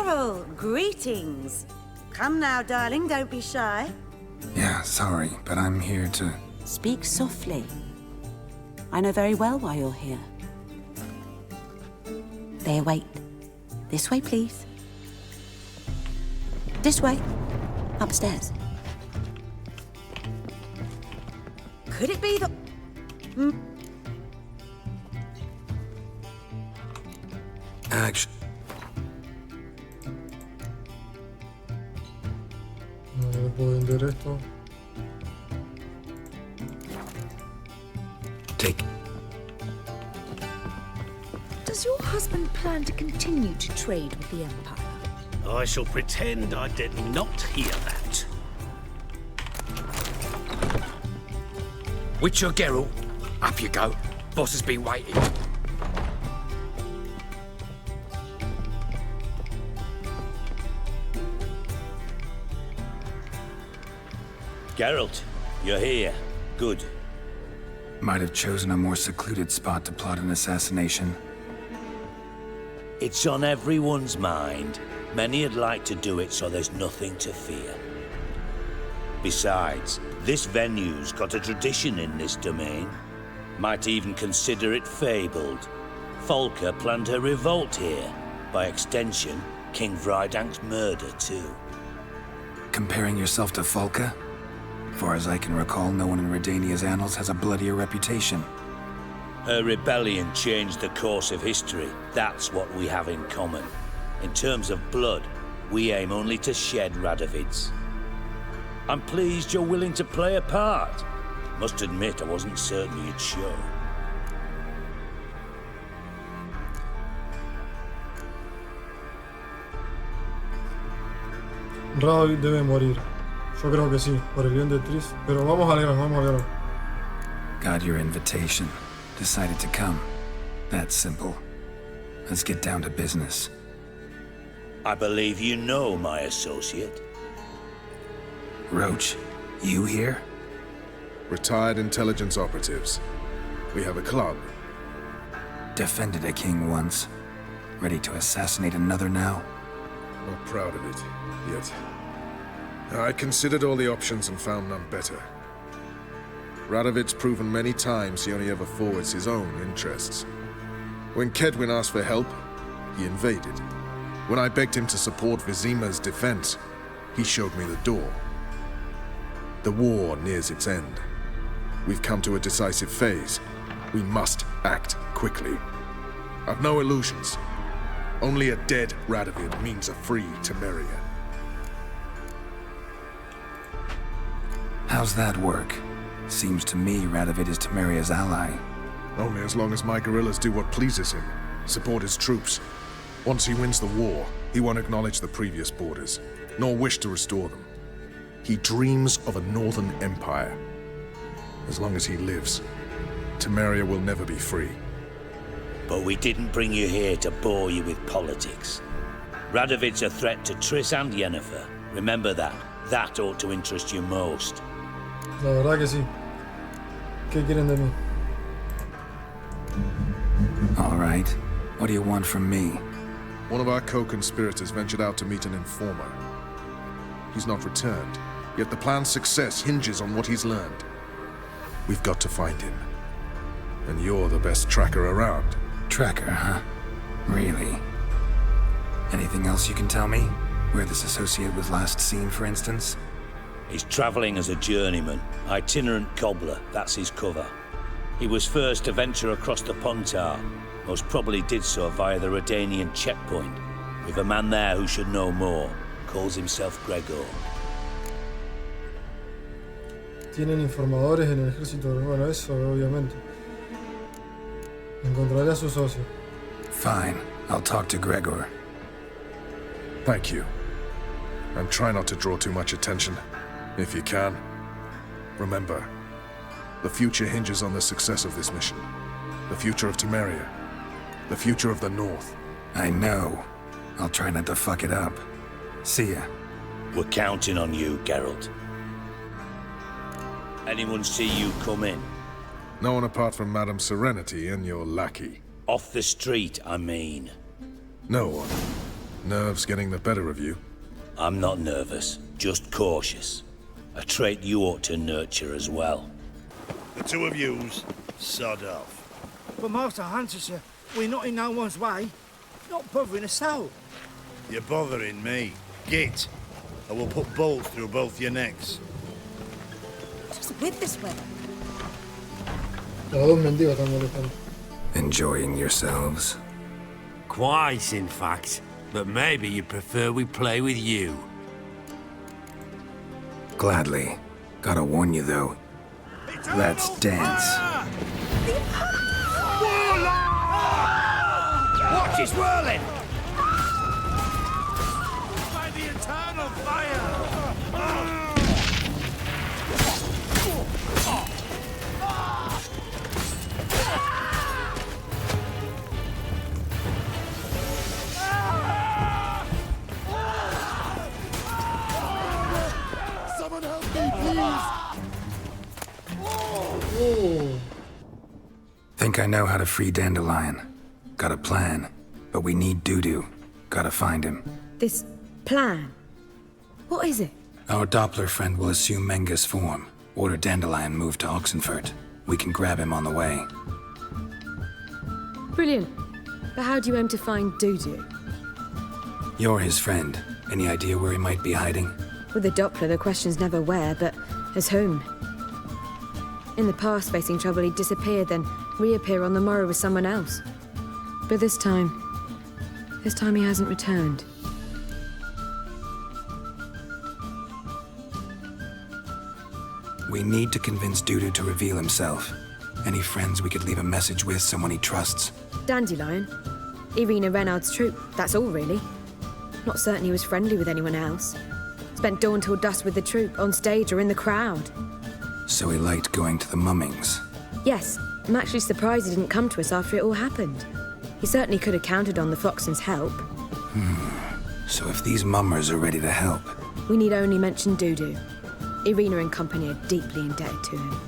Geralt, greetings. Come now, darling, don't be shy. Yeah, sorry, but I'm here to... Speak softly. I know very well why you're here. They await. This way, please. This way. Upstairs. Could it be that... Action. No puedo vender esto. Take. Does your husband plan to continue to trade with the Empire? I shall pretend I did not hear that. Witcher Geralt, up you go. Boss has been waiting. Geralt, you're here. Good. Might have chosen a more secluded spot to plot an assassination. It's on everyone's mind. Many would like to do it so there's nothing to fear. Besides, this venue's got a tradition in this domain. Might even consider it fabled. Folka planned her revolt here. By extension, King Vrydank's murder too. Comparing yourself to Folka? Far as I can recall, no one in Redania's annals has a bloodier reputation. Her rebellion changed the course of history. That's what we have in common. In terms of blood, we aim only to shed Radovid's. I'm pleased you're willing to play a part. Must admit, I wasn't certain you'd show. Radovid debe morir. Yo creo que sí, por el bien de Triss. Pero vamos al grano, vamos al grano. Got your invitation. Decided to come. That's simple. Let's get down to business. I believe you know my associate. Roach, you here? Retired intelligence operatives. We have a club. Defended a king once. Ready to assassinate another now? Not proud of it, yet. I considered all the options and found none better. Radovid's proven many times he only ever forwards his own interests. When Kedwin asked for help, he invaded. When I begged him to support Vizima's defense, he showed me the door. The war nears its end. We've come to a decisive phase. We must act quickly. I've no illusions. Only a dead Radovid means a free Temeria. How's that work? Seems to me Radovid is Temeria's ally. Only as long as my guerrillas do what pleases him, support his troops. Once he wins the war, he won't acknowledge the previous borders, nor wish to restore them. He dreams of a northern empire. As long as he lives, Temeria will never be free. But we didn't bring you here to bore you with politics. Radovid's a threat to Triss and Yennefer. Remember that. That ought to interest you most. La verdad que sí. ¿Qué quieren de mí? All right. What do you want from me? One of our co-conspirators ventured out to meet an informer. He's not returned, yet the plan's success hinges on what he's learned. We've got to find him. And you're the best tracker around. Tracker, huh? Really? Anything else you can tell me? Where this associate was last seen, for instance? He's traveling as a journeyman, itinerant cobbler, that's his cover. He was first to venture across the Pontar, most probably did so via the Redanian checkpoint. With a man there who should know more, calls himself Gregor. Tienen informadores en el ejército. Bueno, eso obviamente. Encontraré a su socio. Fine. I'll talk to Gregor. Thank you. And try not to draw too much attention, if you can. Remember, the future hinges on the success of this mission. The future of Temeria. The future of the North. I know. I'll try not to fuck it up. See ya. We're counting on you, Geralt. Anyone see you come in? No one apart from Madame Serenity and your lackey. Off the street, I mean. No one. Nerves getting the better of you? I'm not nervous, just cautious. A trait you ought to nurture as well. The two of yous, sod off. But Master Hunter, sir, we're not in no one's way. Not bothering us out. You're bothering me. Git. I will put bolts through both your necks. Just with this weather. Los dos mendigos están molestando. Enjoying yourselves? Quite, in fact. But maybe you prefer we play with you. Gladly. Gotta warn you, though. Let's dance. Watch it whirling! By the eternal fire! Someone help me, please! Think I know how to free Dandelion. Got a plan. But we need Dudu. Gotta find him. This plan? What is it? Our Doppler friend will assume Menga's form. Order Dandelion moved to Oxenfurt. We can grab him on the way. Brilliant. But how do you aim to find Dudu? You're his friend. Any idea where he might be hiding? With the Doppler, the question's never where, but as whom. In the past, facing trouble, he'd disappear, then reappear on the morrow with someone else. But this time he hasn't returned. We need to convince Dudu to reveal himself. Any friends we could leave a message with, someone he trusts? Dandelion? Irina Renard's troop, that's all really. Not certain he was friendly with anyone else. Spent dawn till dusk with the troop, on stage or in the crowd. So he liked going to the mummings. Yes, I'm actually surprised he didn't come to us after it all happened. He certainly could have counted on the Foxen's help. So if these mummers are ready to help... We need only mention Dudu. Irina and company are deeply indebted to him.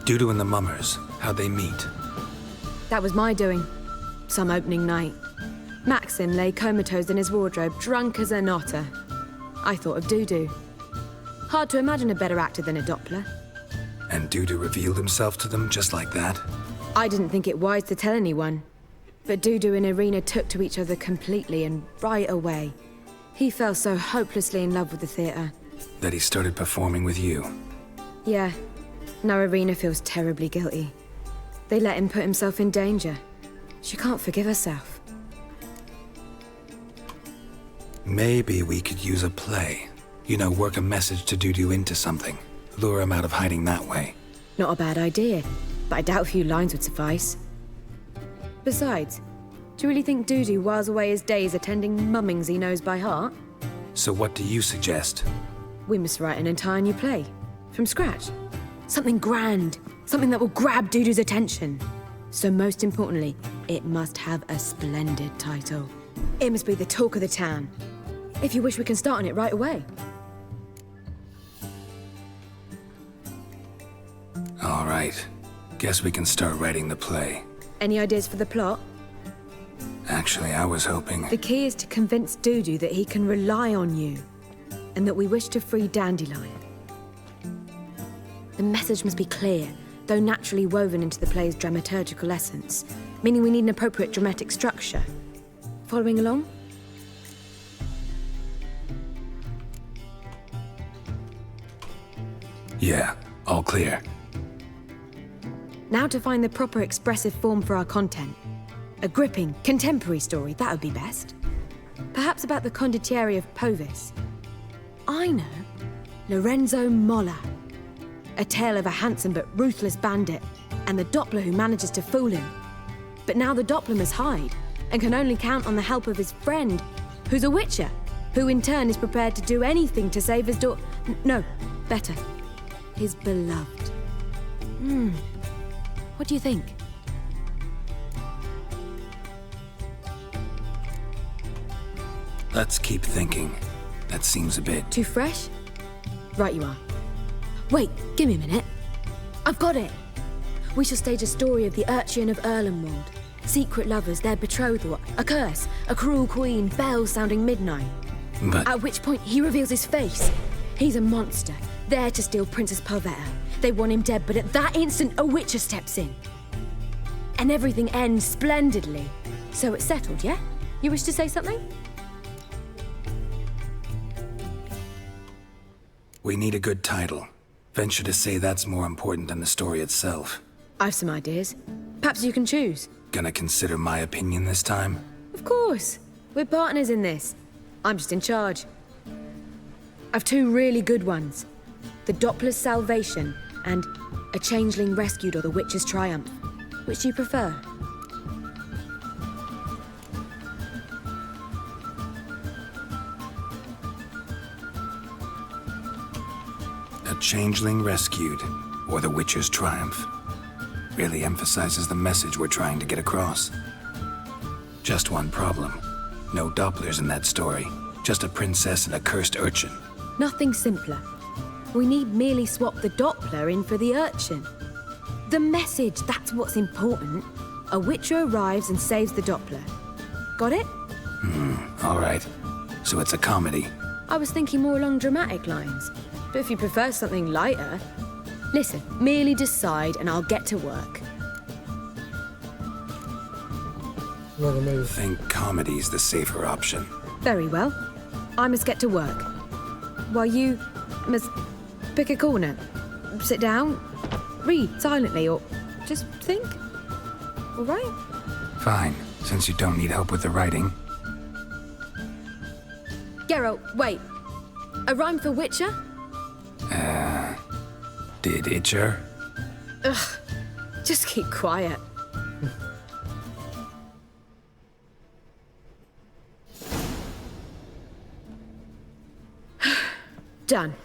Dudu and the mummers, how'd they meet? That was my doing. Some opening night. Maxim lay comatose in his wardrobe, drunk as an otter. I thought of Dudu. Hard to imagine a better actor than a Doppler. And Dudu revealed himself to them just like that? I didn't think it wise to tell anyone. But Dudu and Irina took to each other completely and right away. He fell so hopelessly in love with the theatre. That he started performing with you? Yeah. Now Irina feels terribly guilty. They let him put himself in danger. She can't forgive herself. Maybe we could use a play. You know, work a message to Dudu into something. Lure him out of hiding that way. Not a bad idea, but I doubt a few lines would suffice. Besides, do you really think Dudu whiles away his days attending mummings he knows by heart? So what do you suggest? We must write an entire new play. From scratch. Something grand. Something that will grab Dudu's attention. So most importantly, it must have a splendid title. It must be the talk of the town. If you wish, we can start on it right away. All right. Guess we can start writing the play. Any ideas for the plot? Actually, I was hoping... The key is to convince Dudu that he can rely on you, and that we wish to free Dandelion. The message must be clear, though naturally woven into the play's dramaturgical essence, meaning we need an appropriate dramatic structure. Following along? Yeah, all clear. Now to find the proper expressive form for our content. A gripping, contemporary story, that would be best. Perhaps about the condottieri of Povis. I know. Lorenzo Molla. A tale of a handsome but ruthless bandit, and the Doppler who manages to fool him. But now the Doppler must hide, and can only count on the help of his friend, who's a witcher, who in turn is prepared to do anything to save his no, better. His beloved. What do you think? Let's keep thinking. That seems a bit... Too fresh? Right you are. Wait, give me a minute. I've got it. we shall stage a story of the urchin of Erlenwald. Secret lovers, their betrothal, a curse, a cruel queen, bells sounding midnight. But... At which point, he reveals his face. He's a monster, there to steal Princess Pavetta. They want him dead, but at that instant, a witcher steps in. And everything ends splendidly. So it's settled, yeah? You wish to say something? We need a good title. Venture to say that's more important than the story itself. I've some ideas. Perhaps you can choose. Gonna consider my opinion this time? Of course. We're partners in this. I'm just in charge. I've two really good ones. The Doppler's Salvation and A Changeling Rescued or the Witch's Triumph. Which do you prefer? A Changeling Rescued, or the Witcher's Triumph. Really emphasizes the message we're trying to get across. Just one problem. No Dopplers in that story. Just a princess and a cursed urchin. Nothing simpler. We need merely swap the Doppler in for the urchin. The message, that's what's important. A witcher arrives and saves the Doppler. Got it? All right. So it's a comedy. I was thinking more along dramatic lines. But if you prefer something lighter... Listen, merely decide and I'll get to work. Think comedy's the safer option. Very well. I must get to work. While you must pick a corner. Sit down, read silently, or just think. All right? Fine, since you don't need help with the writing. Geralt, wait. A rhyme for Witcher? Did Itcher? Ugh. Just keep quiet. Done.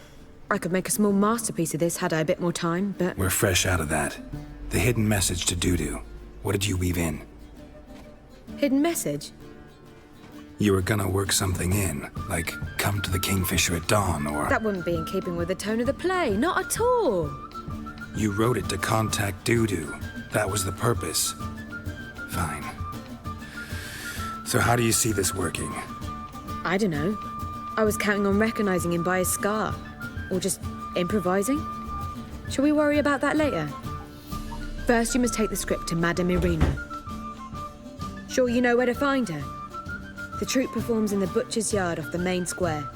I could make a small masterpiece of this had I a bit more time, but... We're fresh out of that. The hidden message to Dudu. What did you weave in? Hidden message? You were gonna work something in, like come to the Kingfisher at dawn, or... That wouldn't be in keeping with the tone of the play, not at all. You wrote it to contact Dudu. That was the purpose. Fine. So how do you see this working? I don't know. I was counting on recognizing him by his scar. Or just improvising. Shall we worry about that later? First, you must take the script to Madame Irina. Sure you know where to find her? The troupe performs in the butcher's yard off the main square.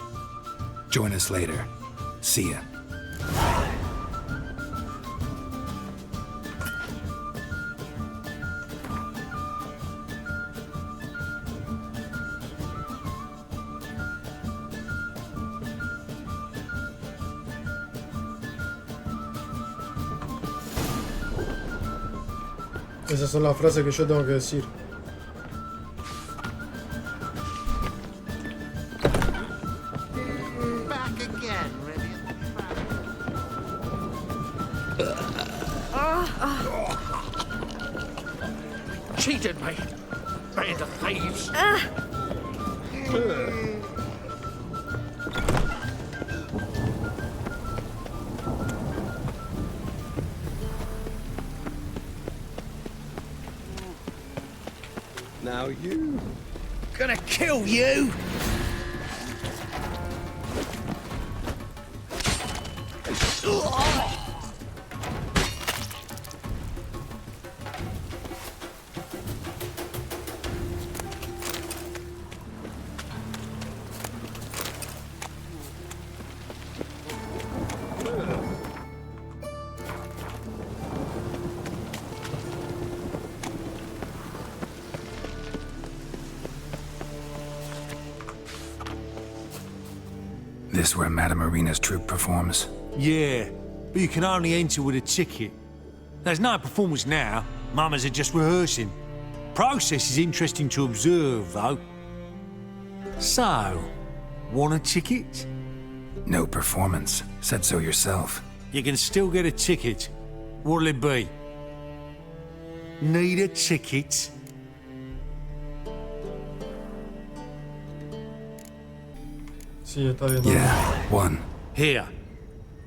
Join us later. See ya. Esas son las frases que yo tengo que decir. Cheated me. Band of thieves. Now you. Gonna kill you! This where Madame Irina's troupe performs? Yeah, but you can only enter with a ticket. There's no performance now. Mamas are just rehearsing. Process is interesting to observe, though. So, want a ticket? No performance. Said so yourself. You can still get a ticket. What'll it be? Need a ticket? Sí, está bien. Yeah, one. Here.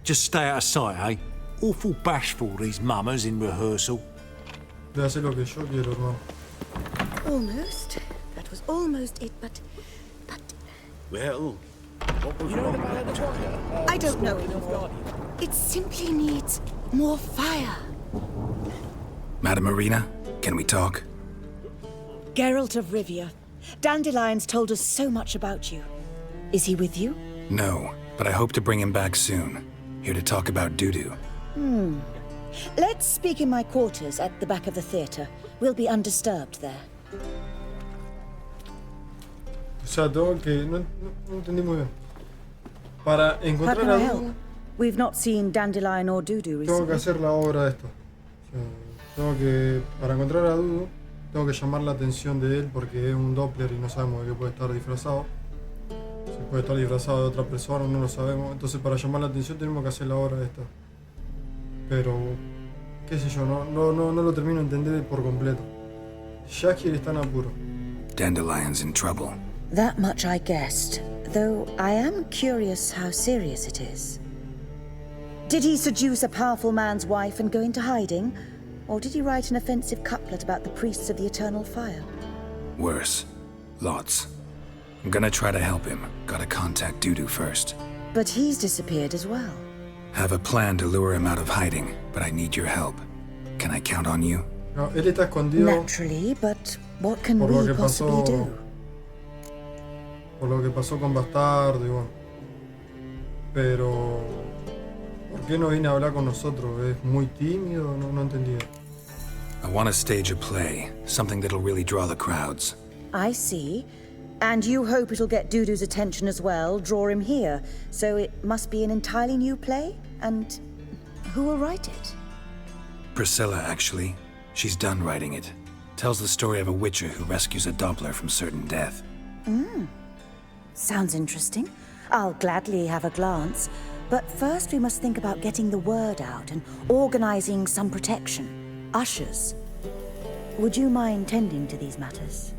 Just stay out of sight, eh? awful bashful, these mummers in rehearsal. De hacer lo que yo quiero, hermano. Almost. That was almost it, but... Well, what was wrong? I don't know anymore. It simply needs more fire. Madam Marina, can we talk? Geralt of Rivia. Dandelion's told us so much about you. Is he with you? No, but I hope to bring him back soon. Here to talk about Dudu. Let's speak in my quarters at the back of the theater. We'll be undisturbed there. O sea, tengo que... No entendí muy bien. Para How encontrar can a I Dudu, help? We've not seen Dandelion or Dudu tengo que recently. hacer la obra esta. O sea, tengo que... Para encontrar a Dudu, tengo que llamar la atención de él porque es un Doppler y no sabemos de qué puede estar disfrazado. Si puede estar disfrazado de otra persona, no lo sabemos. Entonces, para llamar la atención tenemos que hacer la obra esta. Pero... qué sé yo, no lo termino de entender por completo. Shakir está en apuro. Dandelion's in trouble. That much I guessed, though I am curious how serious it is. Did he seduce a powerful man's wife and go into hiding? Or did he write an offensive couplet about the priests of the eternal fire? Worse. Lots. I'm gonna try to help him. Gotta contact Dudu first. But he's disappeared as well. Have a plan to lure him out of hiding, but I need your help. Can I count on you? No, él está escondido Naturally, but what can por lo we que possibly pasó... do? Por lo que pasó con Bastardo y bueno. Pero... ¿por qué no viene a hablar con nosotros? ¿Es muy tímido? No entendí. I want to stage a play, something that'll really draw the crowds. I see. And you hope it'll get Dudu's attention as well, draw him here. So it must be an entirely new play? And who will write it? Priscilla, actually. She's done writing it. Tells the story of a witcher who rescues a Doppler from certain death. Sounds interesting. I'll gladly have a glance. But first we must think about getting the word out and organizing some protection. Ushers. Would you mind tending to these matters?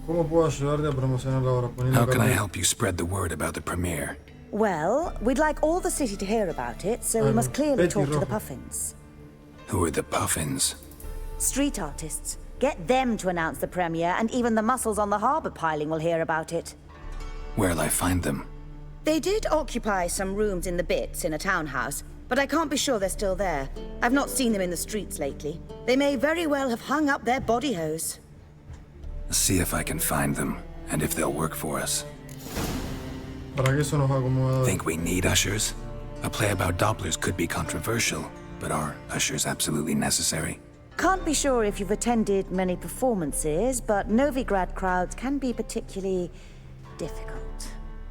¿Cómo puedo ayudarte a promocionar la obra? Poniendo How can I cartel. help you spread the word about the premiere? Well, we'd like all the city to hear about it, so we must clearly Betty talk to the Rojo. Puffins. Who are the Puffins? Street artists. Get them to announce the premiere, and even the muscles on the harbour piling will hear about it. Where'll I find them? They did occupy some rooms in the Bits in a townhouse, but I can't be sure they're still there. I've not seen them in the streets lately. They may very well have hung up their body hose. See if I can find them, and if they'll work for us. ¿Para qué eso nos va a acomodar? Think we need ushers? A play about Dopplers could be controversial, but are ushers absolutely necessary? Can't be sure if you've attended many performances, but Novigrad crowds can be particularly difficult.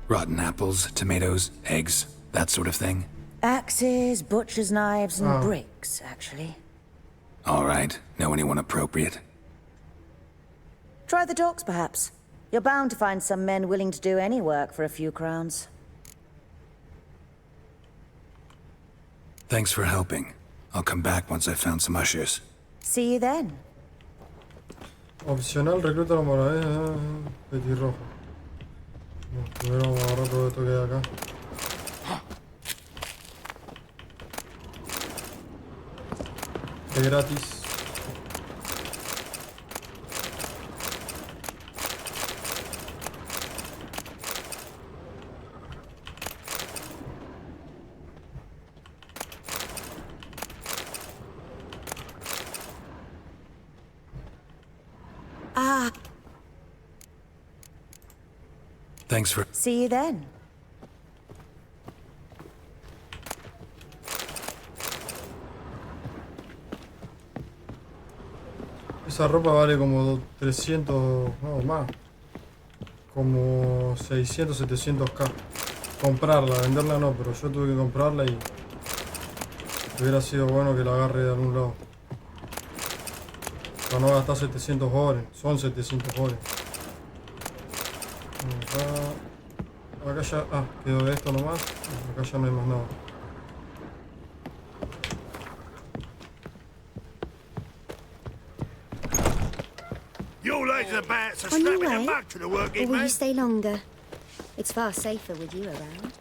Rotten apples, tomatoes, eggs, that sort of thing? Axes, butcher's knives, and bricks, actually. All right. Know anyone appropriate? Try the docks, perhaps. You're bound to find some men willing to do any work for a few crowns. Thanks for helping. I'll come back once I've found some ushers. See you then. Opcional, recluta la morada. Petirrojo. Primero vamos a agarrar todo esto que hay acá. De gratis. Thanks for... See you then. Esa ropa vale como 300, no más, como 600, 700k. Comprarla, venderla no, pero yo tuve que comprarla y hubiera sido bueno que la agarre de algún lado. Para no gastar 700 jóvenes, son 700 jóvenes. Acá ya, quedó de esto nomás, acá ya no hay más nada. You lads are about to On your snap in a way? mug to the Or working will you man. stay longer? It's far safer with you around.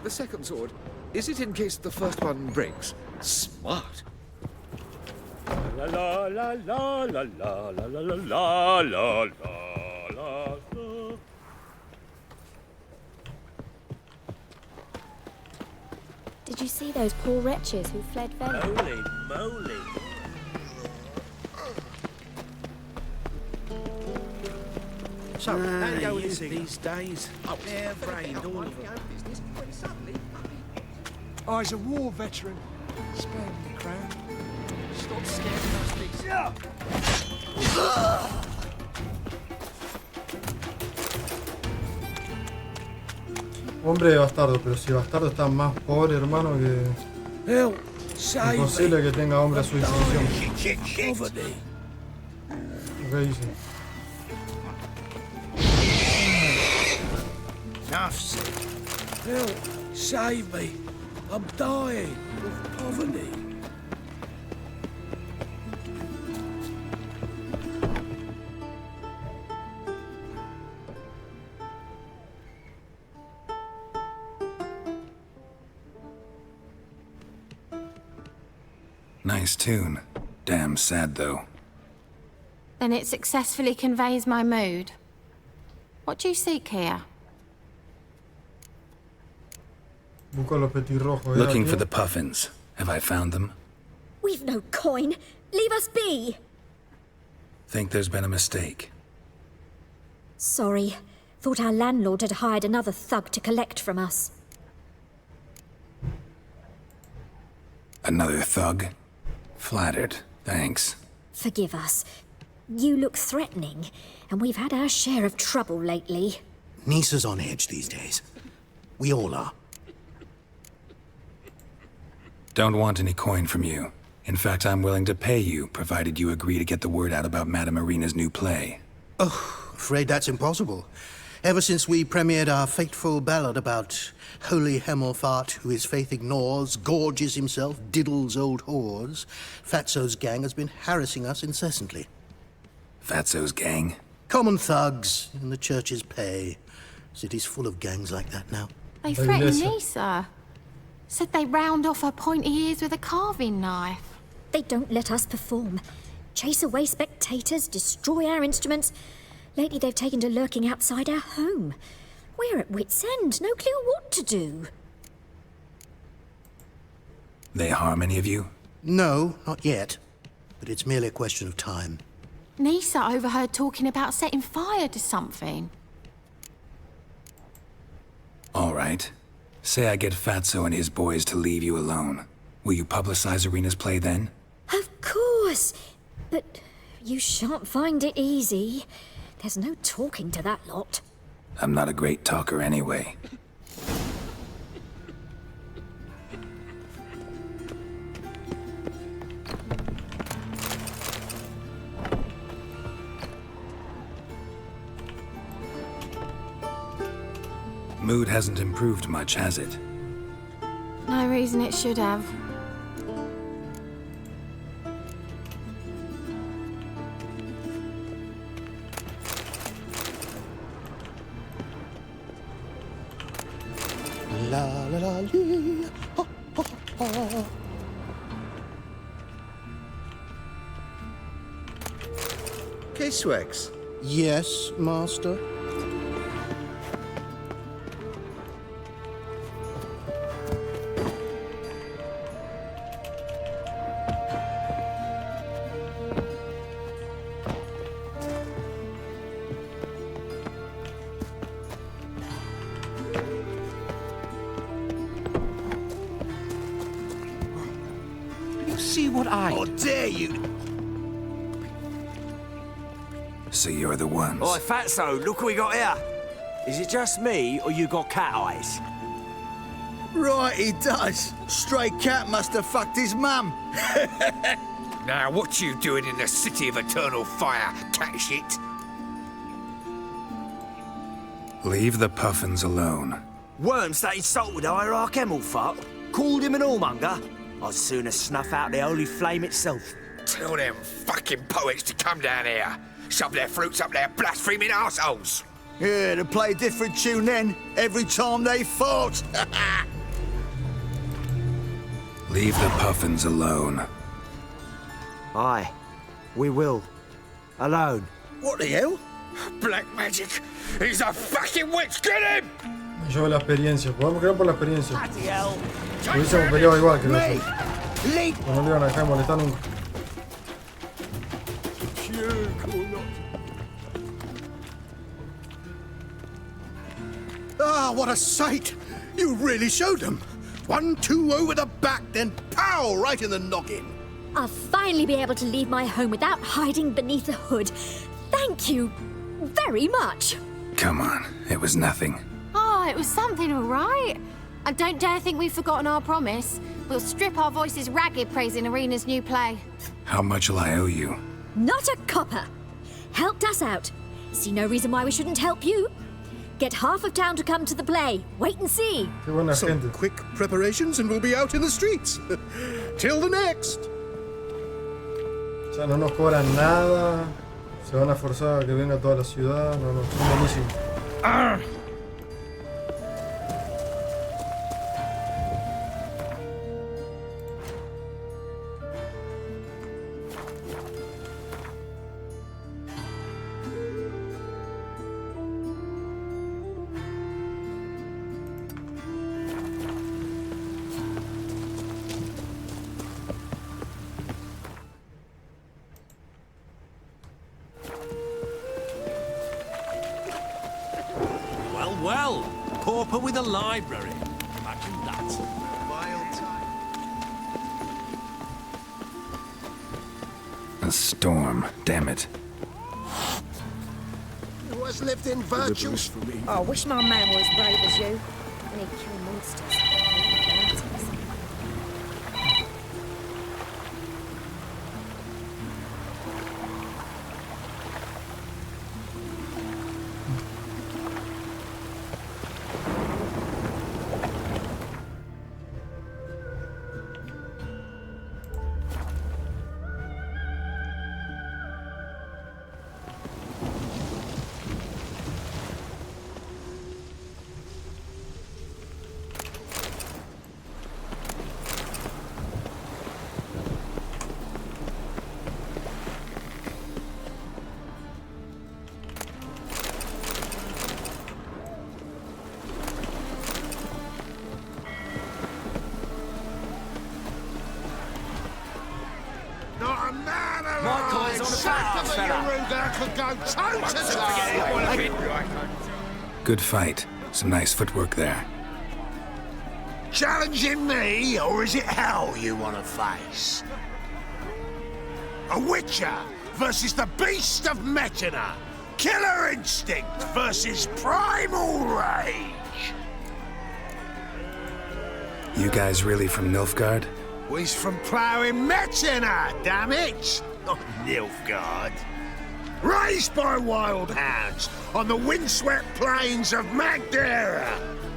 The second sword, is it in case the first one breaks? Smart. La la la la la la la la la la la la. Did you see those poor wretches who fled Velen? Holy moly! So, how do you go with youth this these days? Hair-brained, all of them. I was a war veteran. Spare me the crown. Stop scaring us, these. Hombre de bastardo, pero si bastardo está más pobre, hermano, que... Imposible que tenga hombre a su disposición. ¿Qué dice? Enough said. Help! Save me! I'm dying of poverty. Nice tune. Damn sad, though. Then it successfully conveys my mood. What do you seek here? Busco los petirrojos. Looking for the puffins. Have I found them? We've no coin. Leave us be. Think there's been a mistake. Sorry. Thought our landlord had hired another thug to collect from us. Another thug? Flattered. Thanks. Forgive us. You look threatening, and we've had our share of trouble lately. Nisa's on edge these days. We all are. Don't want any coin from you. In fact, I'm willing to pay you, provided you agree to get the word out about Madame Irina's new play. Oh, afraid that's impossible. Ever since we premiered our fateful ballad about holy Hemelfart, who his faith ignores, gorges himself, diddles old whores, Fatso's gang has been harassing us incessantly. Fatso's gang? Common thugs in the church's pay. City's full of gangs like that now. They threatened Nisa. Said they round off her pointy ears with a carving knife. They don't let us perform. Chase away spectators, destroy our instruments. Lately they've taken to lurking outside our home. We're at wit's end, no clue what to do. They harm any of you? No, not yet. But it's merely a question of time. Nisa overheard talking about setting fire to something. All right. Say I get Fatso and his boys to leave you alone. Will you publicize Irina's play then? Of course. But you shan't find it easy. There's no talking to that lot. I'm not a great talker anyway. Mood hasn't improved much, has it? No reason it should have. La la la lee. Ha, ha, ha. Kiswex? Yes, master. See what I... How dare you! So you're the ones. Oi, Fatso, look what we got here. Is it just me, or you got cat eyes? Right, he does. Stray cat must have fucked his mum. Now, what you doing in the city of eternal fire, cat shit? Leave the puffins alone. Worms that insulted Hierarch Hemelfart, called him an allmonger. I'd sooner snuff out the holy flame itself. Tell them fucking poets to come down here. Shove their fruits up their blaspheming arseholes. Yeah, to play a different tune then, every time they fought. Leave the puffins alone. Aye, we will. Alone. What the hell? Black magic! He's a fucking witch! Get him! Yo la experiencia, podemos crear por la experiencia. Hubiésemos peleado igual, creo yo. No le iban a dejar molestar nunca. Ah, what a sight! You really showed them. 1-2 over the back, then pow! Right in the noggin. I'll finally be able to leave my home without hiding beneath a hood. Thank you very much. Come on, it was nothing. Oh, it was something, all right. I don't dare think we've forgotten our promise. We'll strip our voices ragged praising Arena's new play. How much will I owe you? Not a copper. Helped us out. See no reason why we shouldn't help you. Get half of town to come to the play. Wait and see. Some quick preparations and we'll be out in the streets. Till the next. O sea, no nos cobran nada. Se van a forzar a que venga toda la ciudad. No, son buenísimos. Well, pauper with a library. Imagine that. A storm, damn it. Who has lived in virtue? Oh, I wish my man were as brave as you. And he'd kill monsters. Good fight. Some nice footwork there. Challenging me, or is it hell you want to face? A witcher versus the beast of Metina. Killer instinct versus primal rage. You guys really from Nilfgaard? We's from ploughing Metina, damn it! Not Nilfgaard. Raised by wild hounds on the windswept plains of Magdera.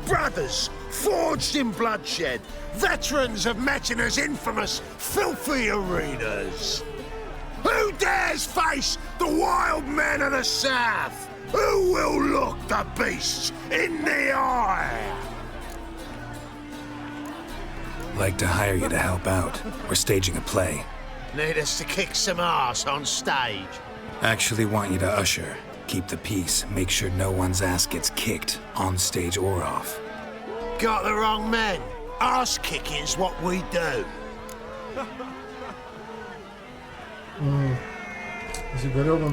Brothers forged in bloodshed. Veterans of Metina's infamous filthy arenas. Who dares face the wild men of the south? Who will look the beasts in the eye? Like to hire you to help out. We're staging a play. Need us to kick some ass on stage? Actually want you to usher. Keep the peace. Make sure no one's ass gets kicked, on stage or off. Got the wrong men. Ass kicking's what we do.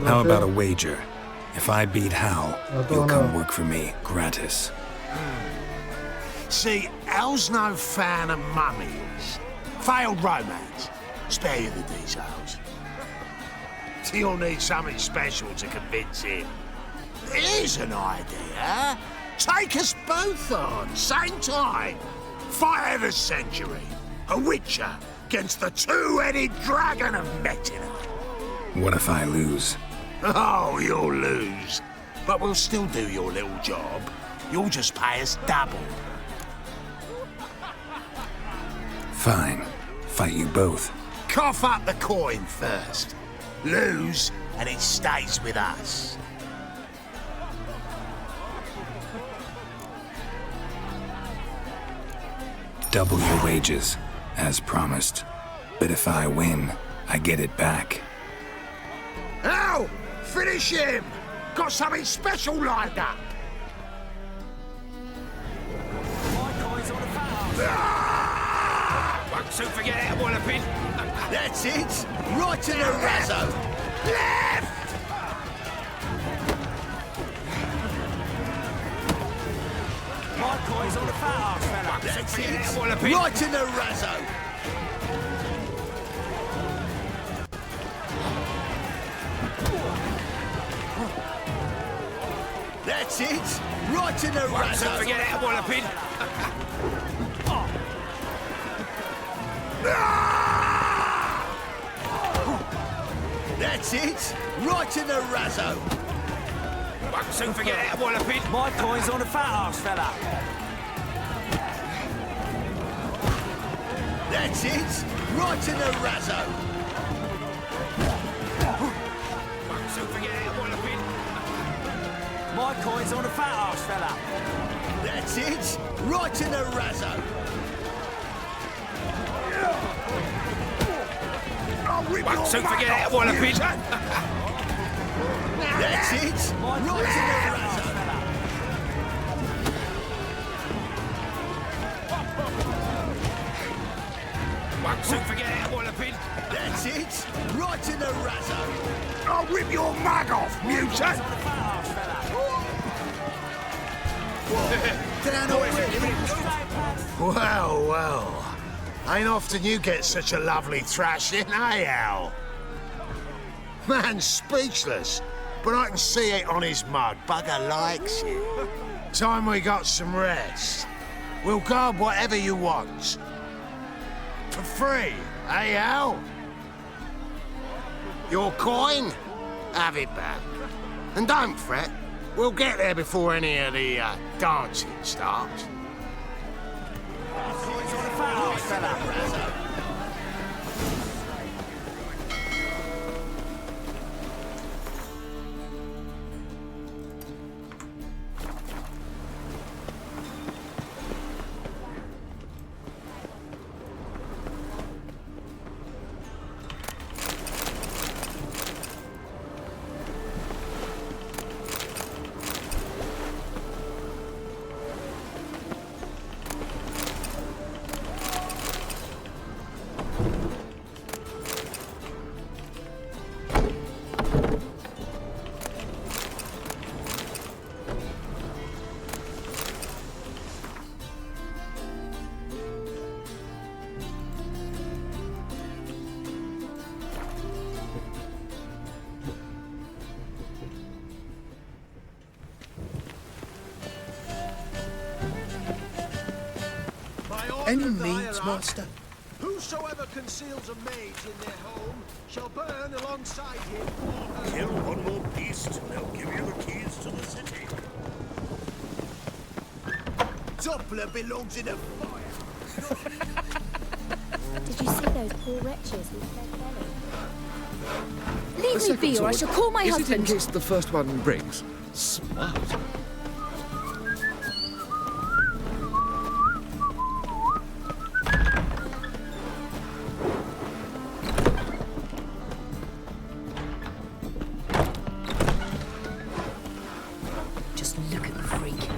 How about a wager? If I beat Hal, you'll come work for me, gratis. See, Hal's no fan of mummies. Failed romance. Spare you the details. You'll need something special to convince him. Here's an idea. Take us both on, same time. Fight of the century. A witcher against the two-headed dragon of Metina. What if I lose? Oh, you'll lose. But we'll still do your little job. You'll just pay us double. Fine. Fight you both. Cough up the coin first. Lose, and it stays with us. Double your wages. as promised. But if I win, I get it back. Ow! Finish him! Got something special lined up! Won't soon forget how walloping. That's it! Right to the razzo! Left! My coin's on the fat ass, fella. That's it! Right in the razzo! That's it! Right in the razzo! Won't soon forget how walloping. That's it! Right in the razzo! Won't soon forget how walloping. My coin's on the fat ass, fella. That's it! Right in the razzo! Won't soon forget how walloping. My coin's on the fat ass, fella. That's it! Right in the razzo! Won't soon forget how walloping. That's it! Right in the razzo! Won't soon forget how walloping. That's it! Right in the razzo! I'll rip your mug off, mutant! Well, well. Ain't often you get such a lovely thrashing, eh, Al? Man's speechless, but I can see it on his mug. Bugger likes it. Time we got some rest. We'll guard whatever you want. For free, eh, Al? Your coin? Have it back. And don't fret. We'll get there before any of the dancing starts. Any needs, master? Whosoever conceals a mage in their home shall burn alongside him. Kill one more beast, and they'll give you the keys to the city. Doppler belongs in a fire. Did you see those poor wretches with their belly? The Leave me second be, or I sword. shall call my Is husband. it in case the first one breaks? Smart. Just look at the freak.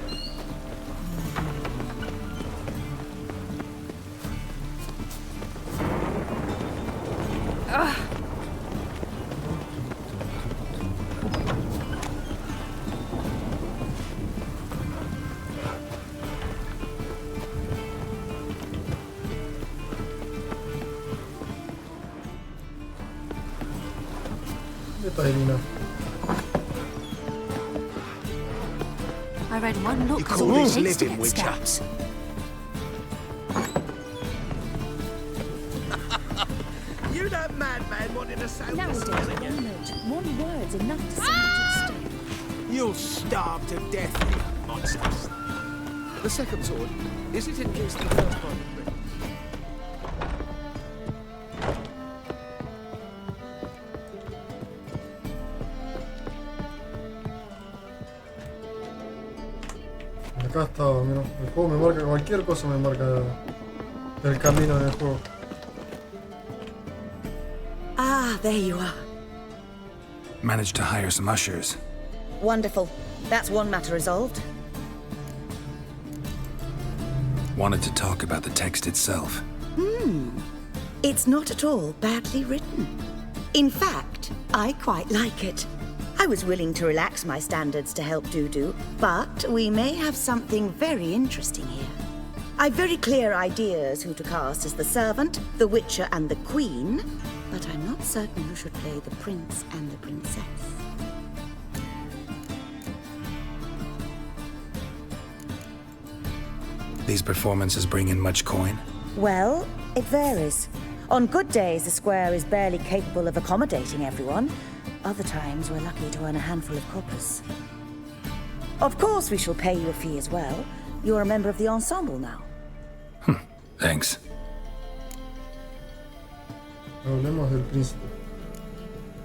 I read one look You was call all it this takes to living, get Witcher? scouts. You that madman wanting to sail Nowadays, this one note, one word's enough to send you to the stone. You'll starve to death, you monsters. The second sword. Is it in case the first one breaks? Acá estaba, mira. El juego me marca cualquier cosa, me marca del camino en el juego. Ah, there you are. Managed to hire some ushers. Wonderful. That's one matter resolved. Wanted to talk about the text itself. It's not at all badly written. In fact, I quite like it. I was willing to relax my standards to help Dudu, but we may have something very interesting here. I've very clear ideas who to cast as the servant, the witcher, and the queen, but I'm not certain who should play the prince and the princess. These performances bring in much coin? Well, it varies. On good days, the square is barely capable of accommodating everyone. Other times, we're lucky to earn a handful of coppers. Of course, we shall pay you a fee as well. You're a member of the ensemble now. Thanks. Hablemos del príncipe.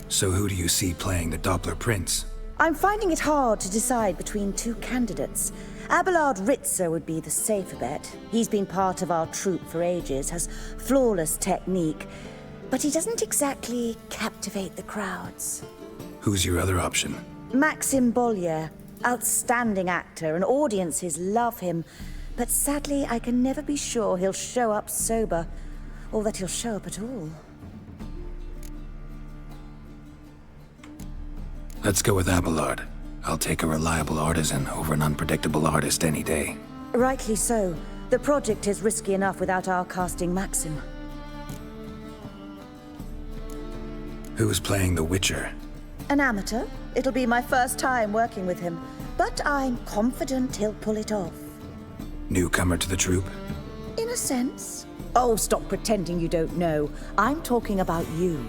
So who do you see playing the Doppler Prince? I'm finding it hard to decide between two candidates. Abelard Ritzer would be the safer bet. He's been part of our troupe for ages, has flawless technique, but he doesn't exactly captivate the crowds. Who's your other option? Maxim Bollier, outstanding actor, and audiences love him. But sadly, I can never be sure he'll show up sober, or that he'll show up at all. Let's go with Abelard. I'll take a reliable artisan over an unpredictable artist any day. Rightly so. The project is risky enough without our casting Maxim. Who's playing the Witcher? An amateur. It'll be my first time working with him, but I'm confident he'll pull it off. Newcomer to the troupe? In a sense. Oh, stop pretending you don't know. I'm talking about you.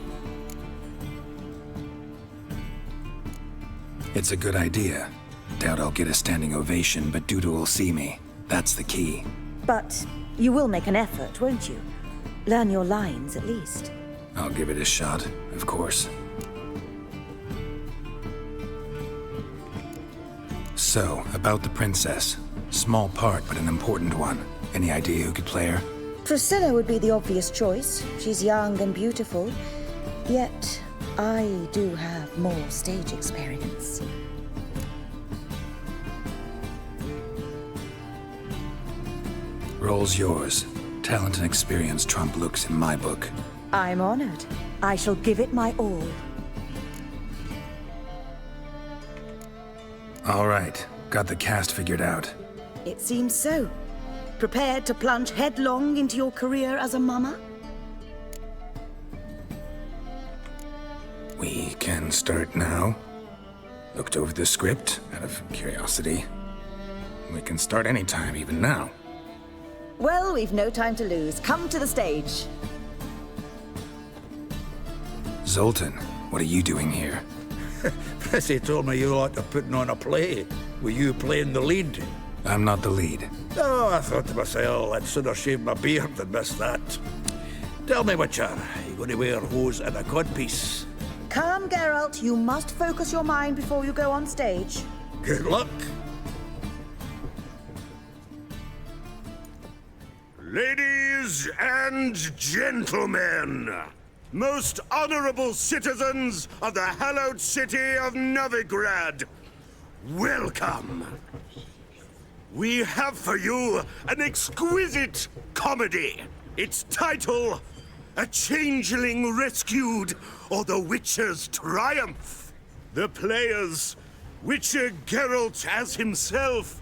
It's a good idea. Doubt I'll get a standing ovation, but Dudu will see me. That's the key. But you will make an effort, won't you? Learn your lines, at least. I'll give it a shot, of course. So, about the princess. Small part, but an important one. Any idea who could play her? Priscilla would be the obvious choice. She's young and beautiful. Yet, I do have more stage experience. Role's yours. Talent and experience trump looks in my book. I'm honored. I shall give it my all. All right. Got the cast figured out. It seems so. Prepared to plunge headlong into your career as a mama? We can start now. Looked over the script, out of curiosity. We can start anytime, even now. Well, we've no time to lose. Come to the stage. Zoltan, what are you doing here? Prissy told me you like to putting on a play. Were you playing the lead? I'm not the lead. Oh, I thought to myself, I'd sooner shave my beard than miss that. Tell me, Witcher, you going to wear hose and a codpiece? Calm, Geralt. You must focus your mind before you go on stage. Good luck. Ladies and gentlemen, most honorable citizens of the hallowed city of Novigrad, welcome. We have for you an exquisite comedy. Its title, A Changeling Rescued, or The Witcher's Triumph. The players, Witcher Geralt as himself,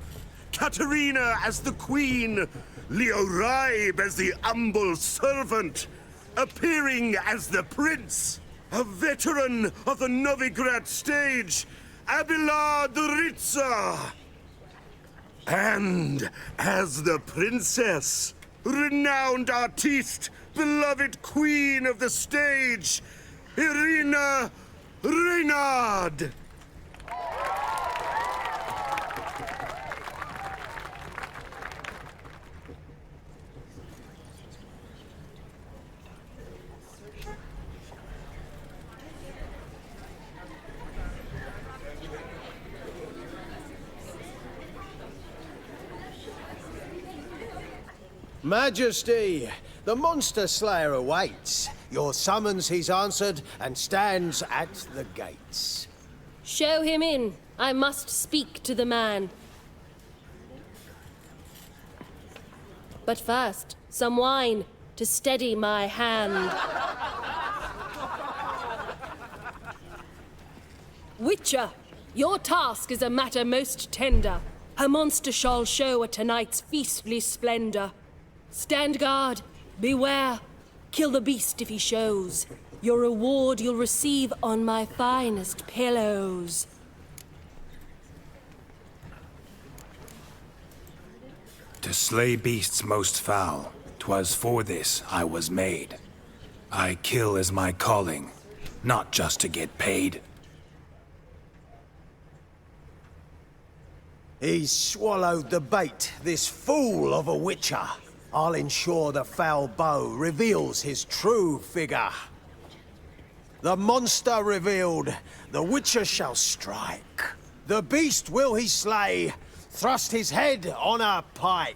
Katerina as the Queen, Leo Raib as the humble servant, appearing as the Prince, a veteran of the Novigrad stage, Abelard Ritzer. And as the Princess, renowned artiste, beloved Queen of the stage, Irina Reynard. Majesty, the monster slayer awaits. Your summons he's answered and stands at the gates. Show him in. I must speak to the man. But first, some wine to steady my hand. Witcher, your task is a matter most tender. A monster shall show at tonight's feastly splendor. Stand guard, beware, kill the beast if he shows. Your reward you'll receive on my finest pillows. To slay beasts most foul, 'twas for this I was made. I kill as my calling, not just to get paid. He's swallowed the bait, this fool of a witcher. I'll ensure the foul bow reveals his true figure. The monster revealed, the witcher shall strike. The beast will he slay, thrust his head on a pike.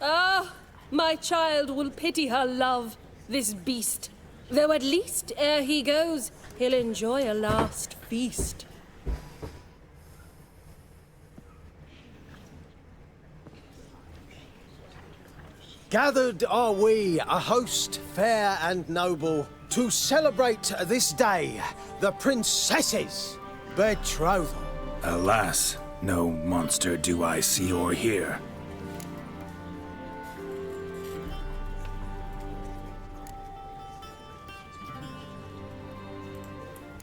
Ah, my child will pity her love, this beast. Though at least, ere he goes, he'll enjoy a last feast. Gathered are we, a host fair and noble, to celebrate this day, the princess's betrothal. Alas, no monster do I see or hear.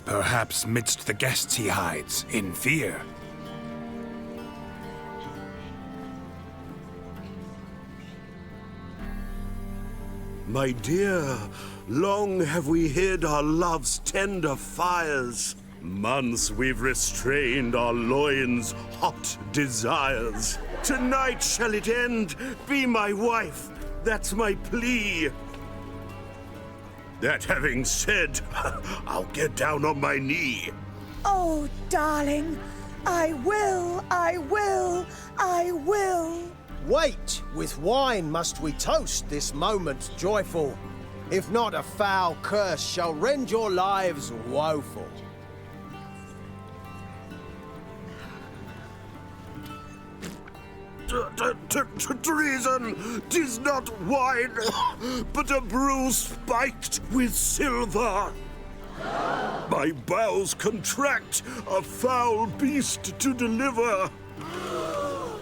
Perhaps midst the guests he hides, in fear. My dear, long have we hid our love's tender fires. Months we've restrained our loins' hot desires. Tonight shall it end, be my wife, that's my plea. That having said, I'll get down on my knee. Oh, darling, I will, I will, I will. Wait, with wine must we toast this moment joyful. If not, a foul curse shall rend your lives woeful. Treason! 'Tis not wine, but a brew spiked with silver. My bowels contract, a foul beast to deliver.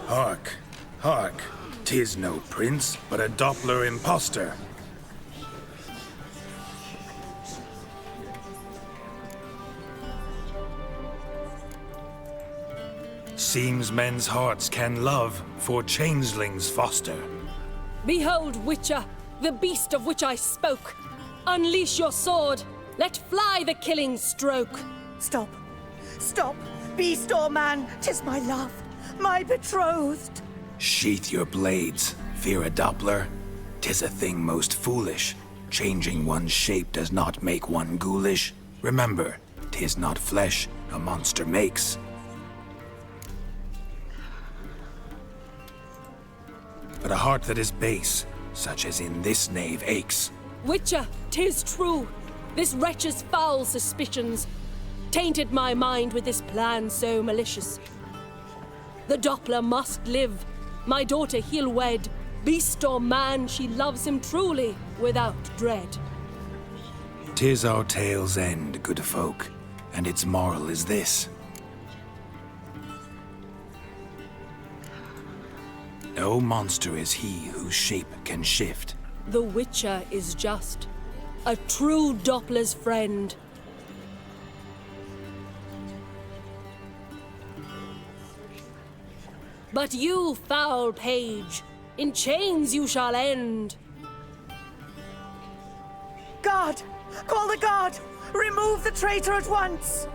Hark, hark, 'tis no prince, but a Doppler impostor. Seems men's hearts can love, for changelings foster. Behold, Witcher, the beast of which I spoke. Unleash your sword. Let fly the killing stroke. Stop. Stop. Beast or man, 'tis my love, my betrothed. Sheath your blades, fear a Doppler. 'Tis a thing most foolish. Changing one's shape does not make one ghoulish. Remember, 'tis not flesh a monster makes. But a heart that is base, such as in this knave aches. Witcher, 'tis true. This wretch's foul suspicions tainted my mind with this plan so malicious. The Doppler must live. My daughter he'll wed. Beast or man, she loves him truly, without dread. 'Tis our tale's end, good folk, and its moral is this. No monster is he whose shape can shift. The Witcher is just a true Doppler's friend. But you, foul page, in chains you shall end. Guard! Call the guard! Remove the traitor at once!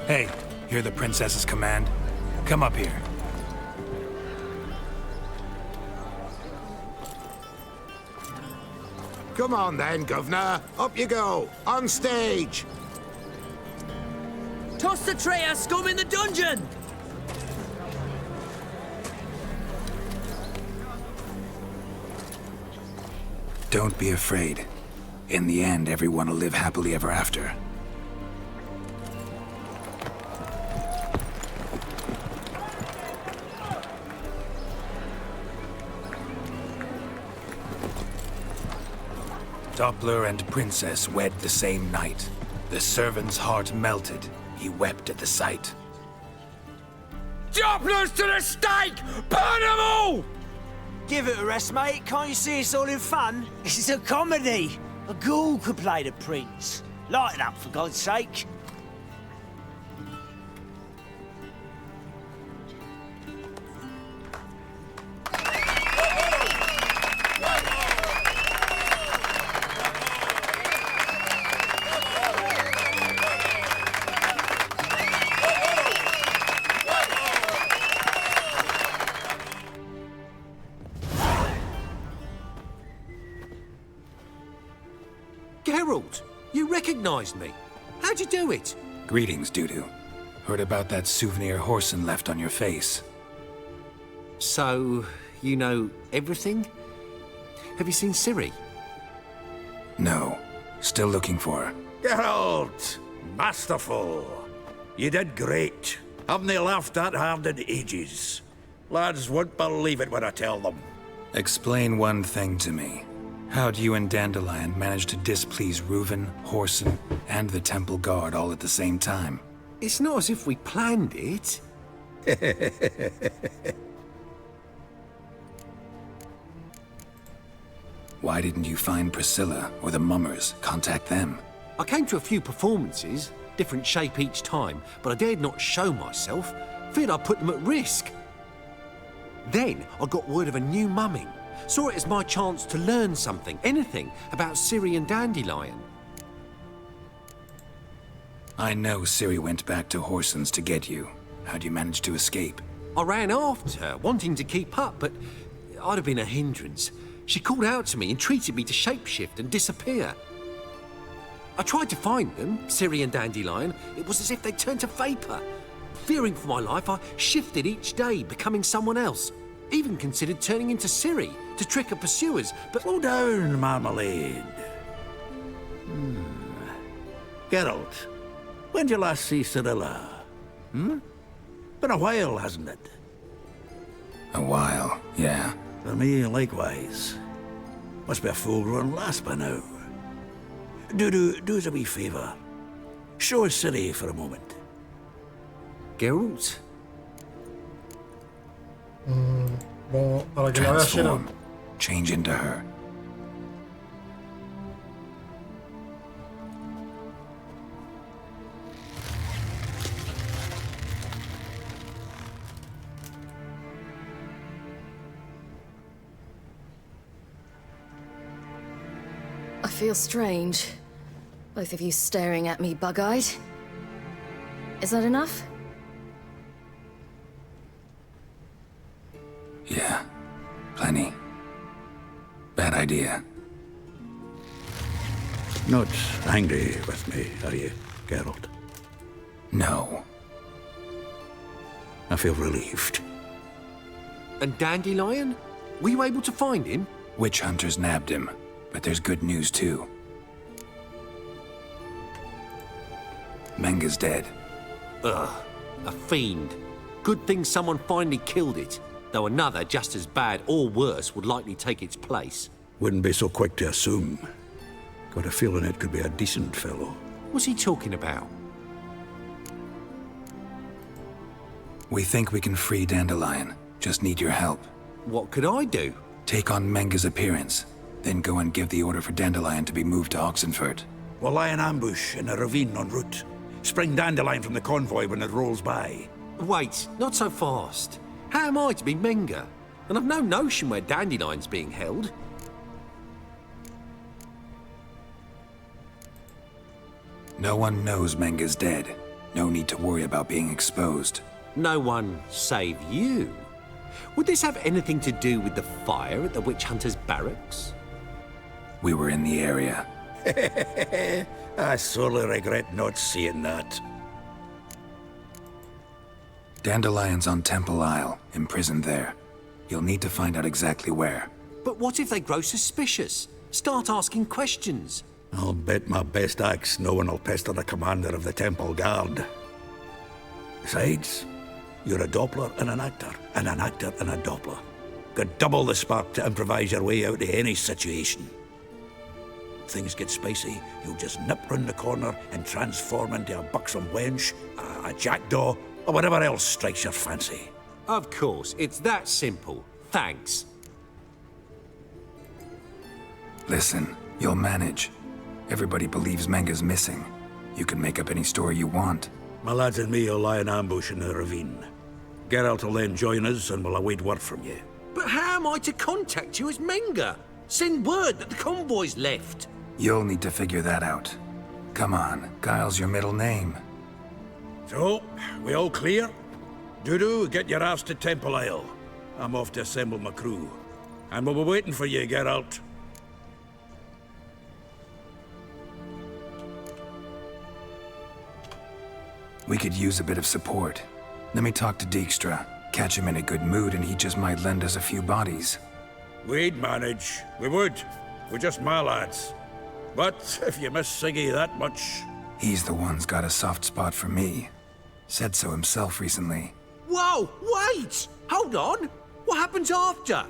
Hey, hear the princess's command? Come up here. Come on then, Governor. Up you go. On stage. Toss the traitor scum in the dungeon! Don't be afraid. In the end, everyone will live happily ever after. Doppler and Princess wed the same night. The servant's heart melted. He wept at the sight. Dopplers to the stake! Burn them all! Give it a rest, mate. Can't you see it's all in fun? This is a comedy. A ghoul could play the prince. Lighten up, for God's sake. Geralt, you recognized me. How'd you do it? Greetings, Dudu. Heard about that souvenir Whoreson left on your face. So, you know everything? Have you seen Ciri? No. Still looking for her. Geralt! Masterful! You did great. Haven't they laughed that hard in ages? Lads won't believe it when I tell them. Explain one thing to me. How do you and Dandelion manage to displease Reuven, Whoreson, and the Temple Guard all at the same time? It's not as if we planned it. Why didn't you find Priscilla or the Mummers? Contact them. I came to a few performances, different shape each time, but I dared not show myself. Feared I'd put them at risk. Then I got word of a new mumming. Saw it as my chance to learn something, anything, about Ciri and Dandelion. I know Ciri went back to Whoreson's to get you. How'd you manage to escape? I ran after her, wanting to keep up, but I'd have been a hindrance. She called out to me, entreated me to shapeshift and disappear. I tried to find them, Ciri and Dandelion. It was as if they'd turned to vapor. Fearing for my life, I shifted each day, becoming someone else. Even considered turning into Ciri to trick her pursuers, but... Slow down, Marmalade. Geralt, when did you last see Cirilla? Been a while, hasn't it? A while, yeah. For me, likewise. Must be a full-grown lass by now. Do us a wee favour. Show us Ciri for a moment. Geralt? Bueno, para que la vea llena. Transform. Change into her. I feel strange. Both of you staring at me bug-eyed. Is that enough? Yeah. Plenty. Bad idea. Not angry with me, are you, Geralt? No. I feel relieved. And Dandelion? Were you able to find him? Witch hunters nabbed him, but there's good news too. Menga's dead. Ugh, a fiend. Good thing someone finally killed it, though another just as bad or worse would likely take its place. Wouldn't be so quick to assume. Got a feeling it could be a decent fellow. What's he talking about? We think we can free Dandelion. Just need your help. What could I do? Take on Menga's appearance, then go and give the order for Dandelion to be moved to Oxenford. We'll lie in ambush in a ravine en route. Spring Dandelion from the convoy when it rolls by. Wait, not so fast. How am I to be Menga? And I've no notion where Dandelion's being held. No one knows Menga's dead. No need to worry about being exposed. No one save you. Would this have anything to do with the fire at the witch hunter's barracks? We were in the area. I sorely regret not seeing that. Dandelion's on Temple Isle, imprisoned there. You'll need to find out exactly where. But what if they grow suspicious? Start asking questions. I'll bet my best axe no one will pester the commander of the Temple Guard. Besides, you're a Doppler and an actor and a Doppler. Got double the spark to improvise your way out of any situation. Things get spicy, you'll just nip round the corner and transform into a buxom wench, a jackdaw, or whatever else strikes your fancy. Of course, it's that simple. Thanks. Listen, you'll manage. Everybody believes Menga's missing. You can make up any story you want. My lads and me will lie in ambush in the ravine. Geralt will then join us and we'll await word from you. But how am I to contact you as Menga? Send word that the convoy's left. You'll need to figure that out. Come on, Guile's your middle name. So, we all clear? Dudu, get your ass to Temple Isle. I'm off to assemble my crew. And we'll be waiting for you, Geralt. We could use a bit of support. Let me talk to Dijkstra. Catch him in a good mood and he just might lend us a few bodies. We'd manage. We would. We're just my lads. But if you miss Siggy that much... He's the one's got a soft spot for me. Said so himself recently. Whoa, wait! Hold on! What happens after?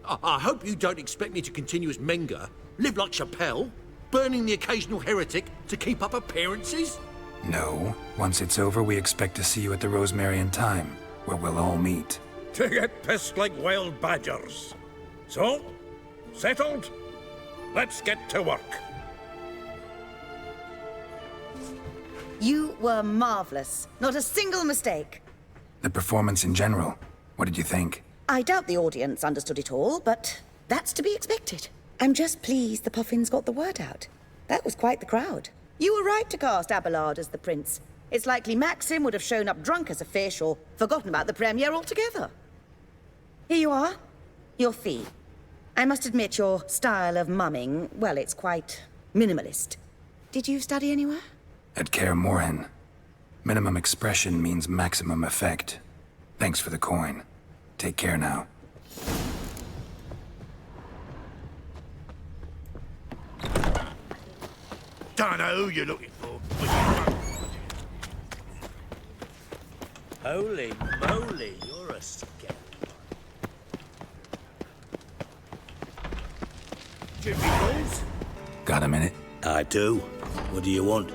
I hope you don't expect me to continue as Menga, live like Chappelle, burning the occasional heretic to keep up appearances? No. Once it's over, we expect to see you at the Rosemary in time, where we'll all meet. To get pissed like wild badgers. So, settled? Let's get to work. You were marvelous. Not a single mistake. The performance in general, what did you think? I doubt the audience understood it all, but that's to be expected. I'm just pleased the Puffins got the word out. That was quite the crowd. You were right to cast Abelard as the prince. It's likely Maxim would have shown up drunk as a fish or forgotten about the premiere altogether. Here you are. Your fee. I must admit your style of mumming, well, it's quite minimalist. Did you study anywhere? At Kaer Morhen. Minimum expression means maximum effect. Thanks for the coin. Take care now. Don't know who you're looking for. Holy moly, you're a scout. Jimmy Balls? Got a minute? I do. What do you want?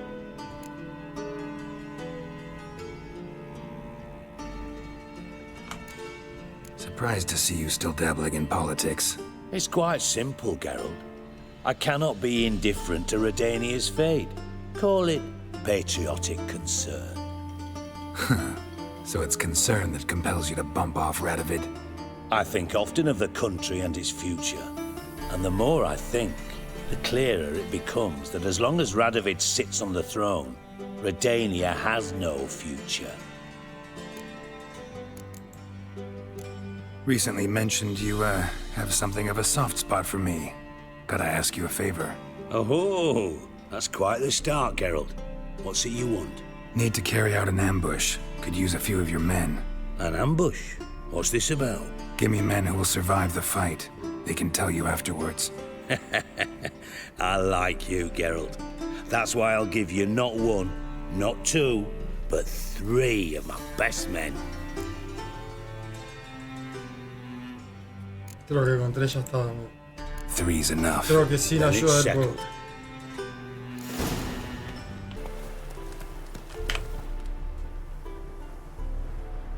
Surprised to see you still dabbling in politics. It's quite simple, Geralt. I cannot be indifferent to Redania's fate. Call it patriotic concern. So it's concern that compels you to bump off Radovid? I think often of the country and its future. And the more I think, the clearer it becomes that as long as Radovid sits on the throne, Redania has no future. Recently mentioned you, have something of a soft spot for me. Gotta ask you a favor. Oh, that's quite the start, Geralt. What's it you want? Need to carry out an ambush. Could use a few of your men. An ambush? What's this about? Give me men who will survive the fight. They can tell you afterwards. I like you, Geralt. That's why I'll give you not one, not two, but 3 of my best men. Creo que con 3 ya está. 3's enough. Creo que sin ayuda del pueblo.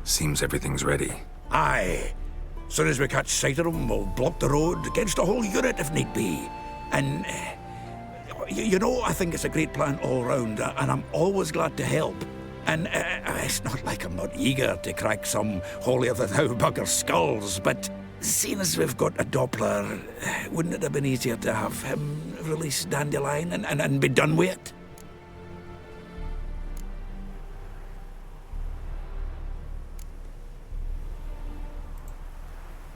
Seems everything's ready. Aye. Soon as we catch sight of them, we'll block the road against a whole unit if need be. And, you know, I think it's a great plan all round, and I'm always glad to help. And it's not like I'm not eager to crack some holier-than-thou bugger's skulls, but seeing as we've got a Doppler, wouldn't it have been easier to have him release Dandelion and be done with it?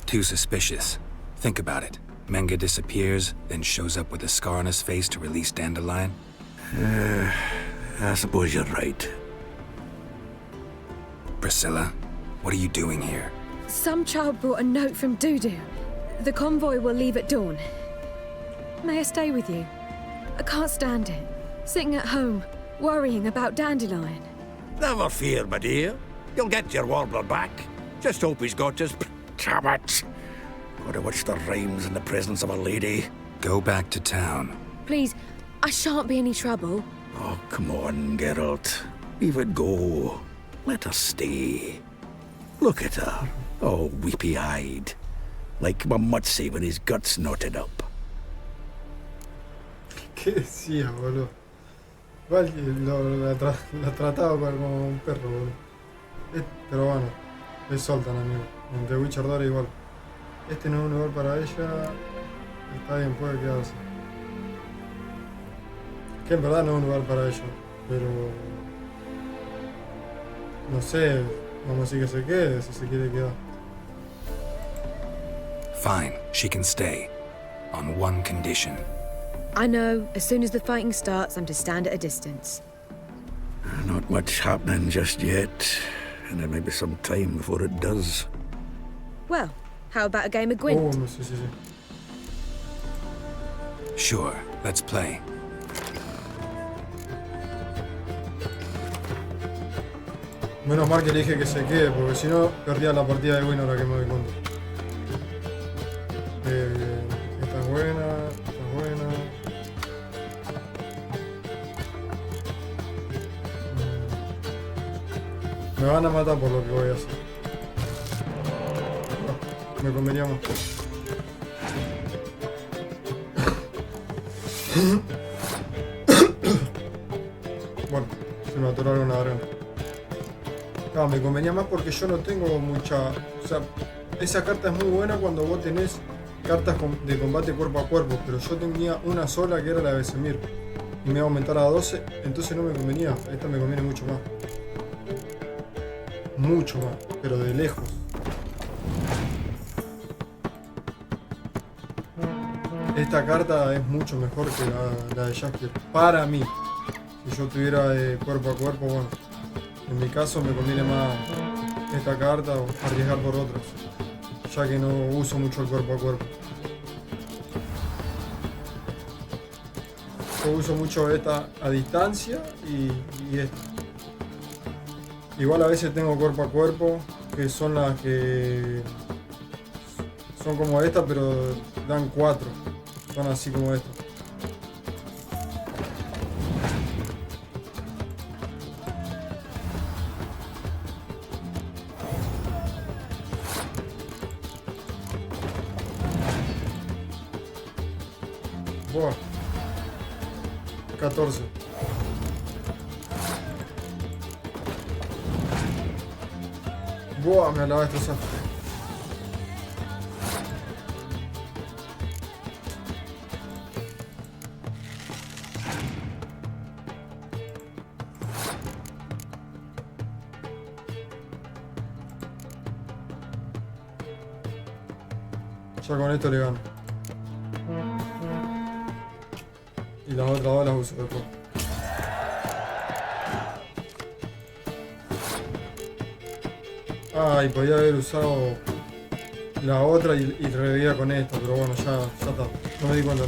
Too suspicious. Think about it. Menga disappears, then shows up with a scar on his face to release Dandelion. I suppose you're right. Priscilla, what are you doing here? Some child brought a note from Dudu. The convoy will leave at dawn. May I stay with you? I can't stand it. Sitting at home, worrying about Dandelion. Never fear, my dear. You'll get your warbler back. Just hope he's got his... Damn it! Gotta watch the rhymes in the presence of a lady. Go back to town. Please, I shan't be any trouble. Oh, come on, Geralt. Leave it go. Let her stay. Look at her, all weepy-eyed. Like my Mutsy with his guts knotted up. ¿Qué decía, boludo? Igual que la trataba como un perro, boludo. Pero bueno, le soltan, amigo. En The Witcher 2 igual. Este no es un lugar para ella. Está bien, puede quedarse. Que en verdad no es un lugar para ella. Pero... no sé, vamos a decir que se quede, si se quiere quedar. Fine, she can stay. On one condition. I know, as soon as the fighting starts, I'm to stand at a distance. Not much happening just yet. And there may be some time before it does. Well, how about a game of Gwynt? Oh, no, sí. Sure, let's play. Menos mal que le dije que se quede, porque si no perdía la partida de Gwynt ahora que me doy cuenta. Esta es buena, esta es buena. Me van a matar por lo que voy a hacer. Me convenía más. Bueno, se me atoraron una arena. No, me convenía más porque yo no tengo mucha... O sea, esa carta es muy buena cuando vos tenés cartas de combate cuerpo a cuerpo, pero yo tenía una sola que era la de Vesemir. Y me iba a aumentar a 12, entonces no me convenía. Esta me conviene mucho más. Mucho más, pero de lejos. Esta carta es mucho mejor que la de Jaskier. Para mí. Si yo tuviera de cuerpo a cuerpo, bueno. En mi caso me conviene más esta carta o arriesgar por otras. Ya que no uso mucho el cuerpo a cuerpo. Yo uso mucho esta a distancia y esta. Igual a veces tengo cuerpo a cuerpo, que son las que son como esta, pero dan 4. Son así como esta. Buah. 14. Buah, me la va a destrozar. Ya con esto le gano. Y las otras dos las uso después. Ay, podía haber usado la otra y revivía con esta, pero bueno, ya está. No me di cuenta.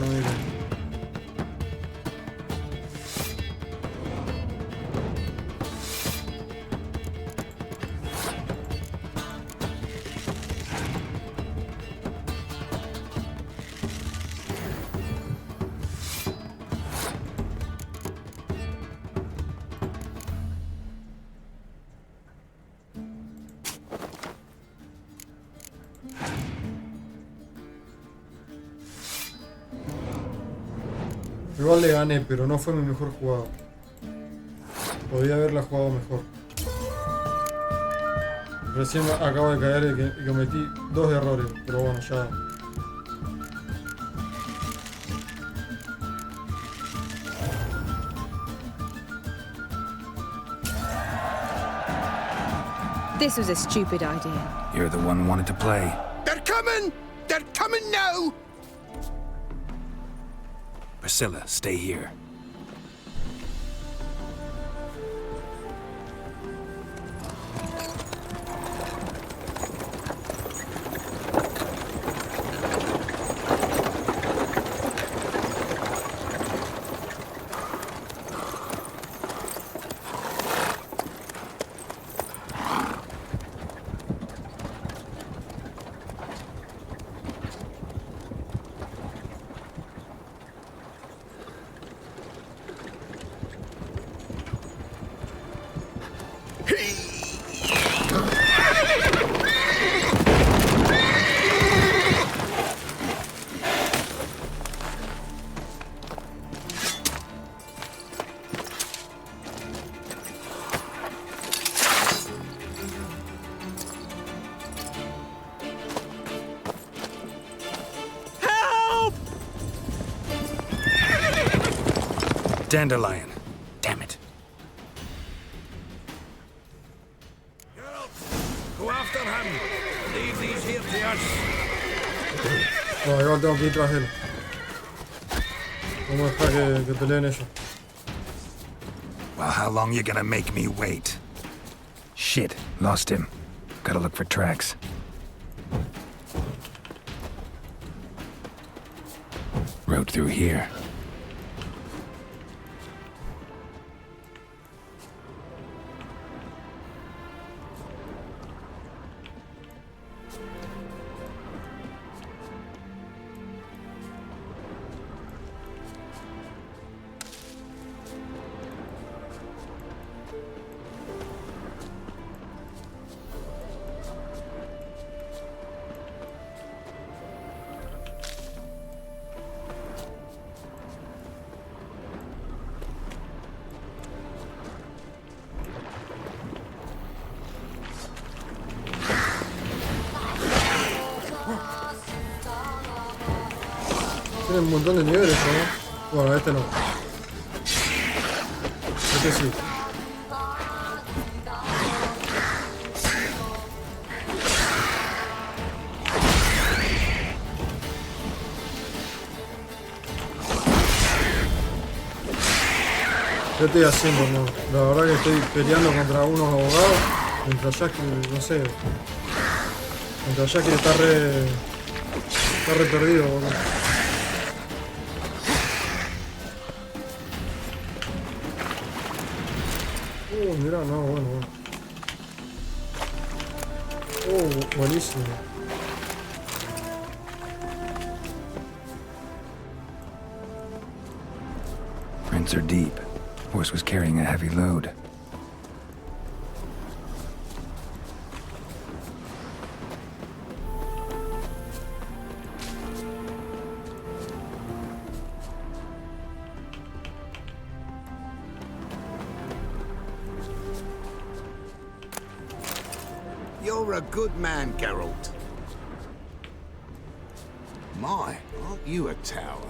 Igual le gané, pero no fue mi mejor jugada. Podía haberla jugado mejor. Recién acabo de caer y cometí 2 errores, pero bueno, ya... This was a stupid idea. You're the one who wanted to play. They're coming! They're coming now! Priscilla, stay here. Dandelion. Damn it. Go after him. Leave these here to us. No, igual tengo que ir tras él. Vamos a dejar que peleen ellos. Well, how long you gonna make me wait? Shit, lost him. Gotta look for tracks. Road through here. Tiene un montón de niveles, ¿no? Bueno, este no. Este sí. ¿Qué estoy haciendo, no? La verdad que estoy peleando contra unos abogados. Mientras Jack, no sé. Mientras Jack está re perdido, boludo. Mirá, no, bueno. Buenísimo. Prints are deep. Horse was carrying a heavy load. You're a good man, Geralt. My, aren't you a tower?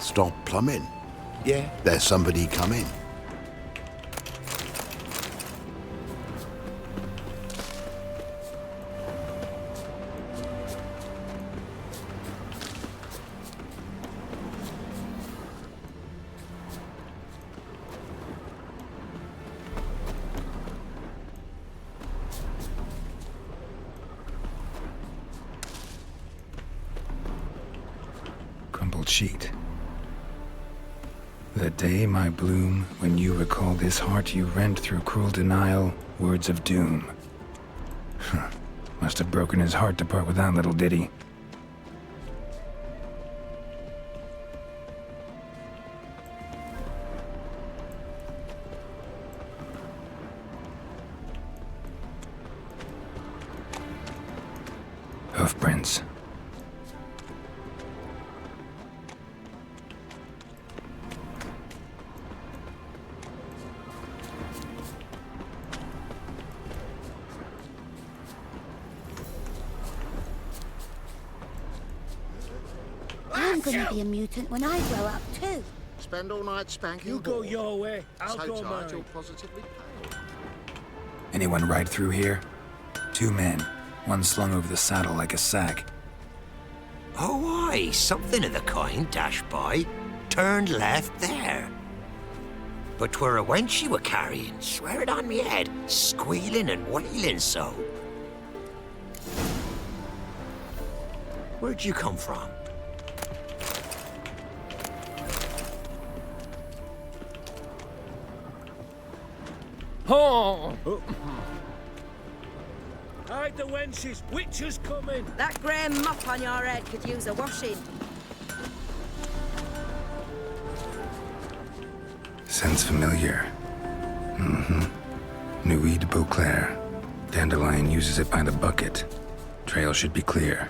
Stop plumbing. Yeah, there's somebody coming. Crumpled sheet. The day, my bloom, when you recall this heart you rent through cruel denial, words of doom. Must have broken his heart to part with that little ditty. Hoofprints. I'm gonna be a mutant when I grow up too. Spend all night spanking. You go your way, I'll so go tired mine. you're positively pale. Anyone ride through here? 2 men, one slung over the saddle like a sack. Oh, aye, something of the kind dashed by. Turned left there. But 'twere a wench she were carrying, swear it on me head, squealing and wailing so. Where'd you come from? Oh! Hide the wenches, witches coming! That grey mop on your head could use a washing. Sounds familiar. Nuit de Beauclair. Dandelion uses it by the bucket. Trail should be clear.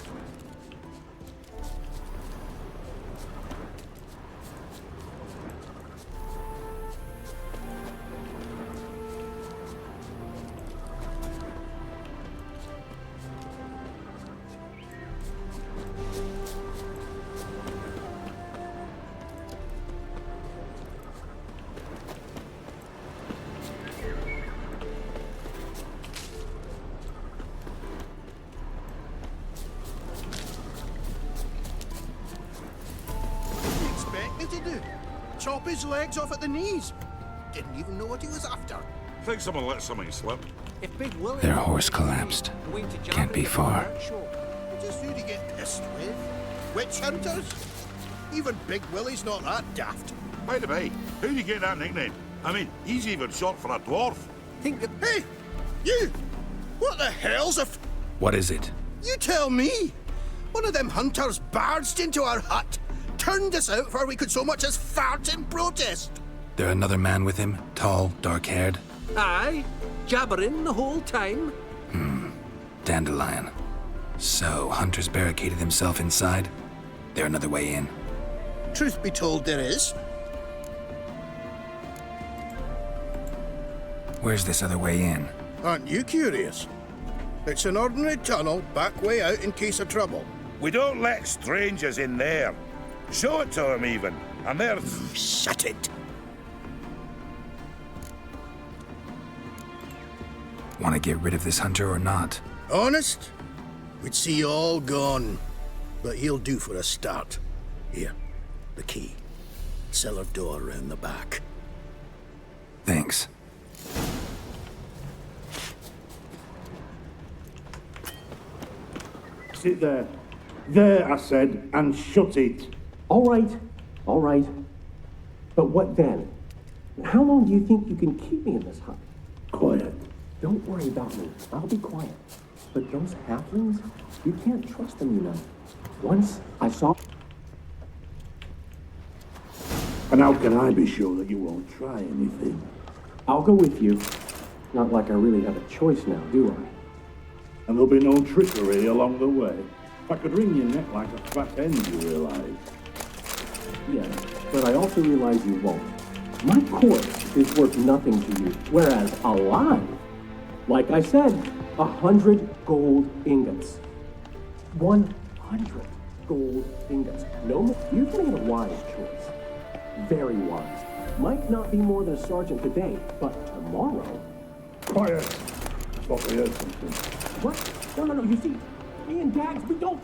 chop his legs off at the knees. Didn't even know what he was after. Think someone let something slip. If Big Willie... Their horse collapsed. Can't be far. Just who do you get pissed with? Witch hunters? Even Big Willie's not that daft. By the way, how do you get that nickname? I mean, he's even short for a dwarf. Hey! You! What the hell's a... What is it? You tell me! One of them hunters barged into our hut, turned us out before we could so much as fart in protest. There another man with him? Tall, dark-haired? Aye, jabbering the whole time. Dandelion. So, Hunter's barricaded himself inside? There another way in? Truth be told, there is. Where's this other way in? Aren't you curious? It's an ordinary tunnel back way out in case of trouble. We don't let strangers in there. Show it to them even, and they're... Shut it! Want to get rid of this hunter or not? Honest? We'd see you all gone. But he'll do for a start. Here, the key. Cellar door round the back. Thanks. Sit there. There, I said, and shut it. All right. But what then? How long do you think you can keep me in this hut? Quiet. Don't worry about me. I'll be quiet. But those halflings, you can't trust them, you know. Once I saw... And how can I be sure that you won't try anything? I'll go with you. Not like I really have a choice now, do I? And there'll be no trickery along the way. I could wring your neck like a fat hen, you realize. Yeah, but I also realize you won't. My corpse is worth nothing to you, whereas alive, like I said, 100 gold ingots. 100 gold ingots. No more. You've made a wise choice. Very wise. Might not be more than a sergeant today, but tomorrow... Quiet! Thought we heard something. What? No, you see, me and Dags, we don't...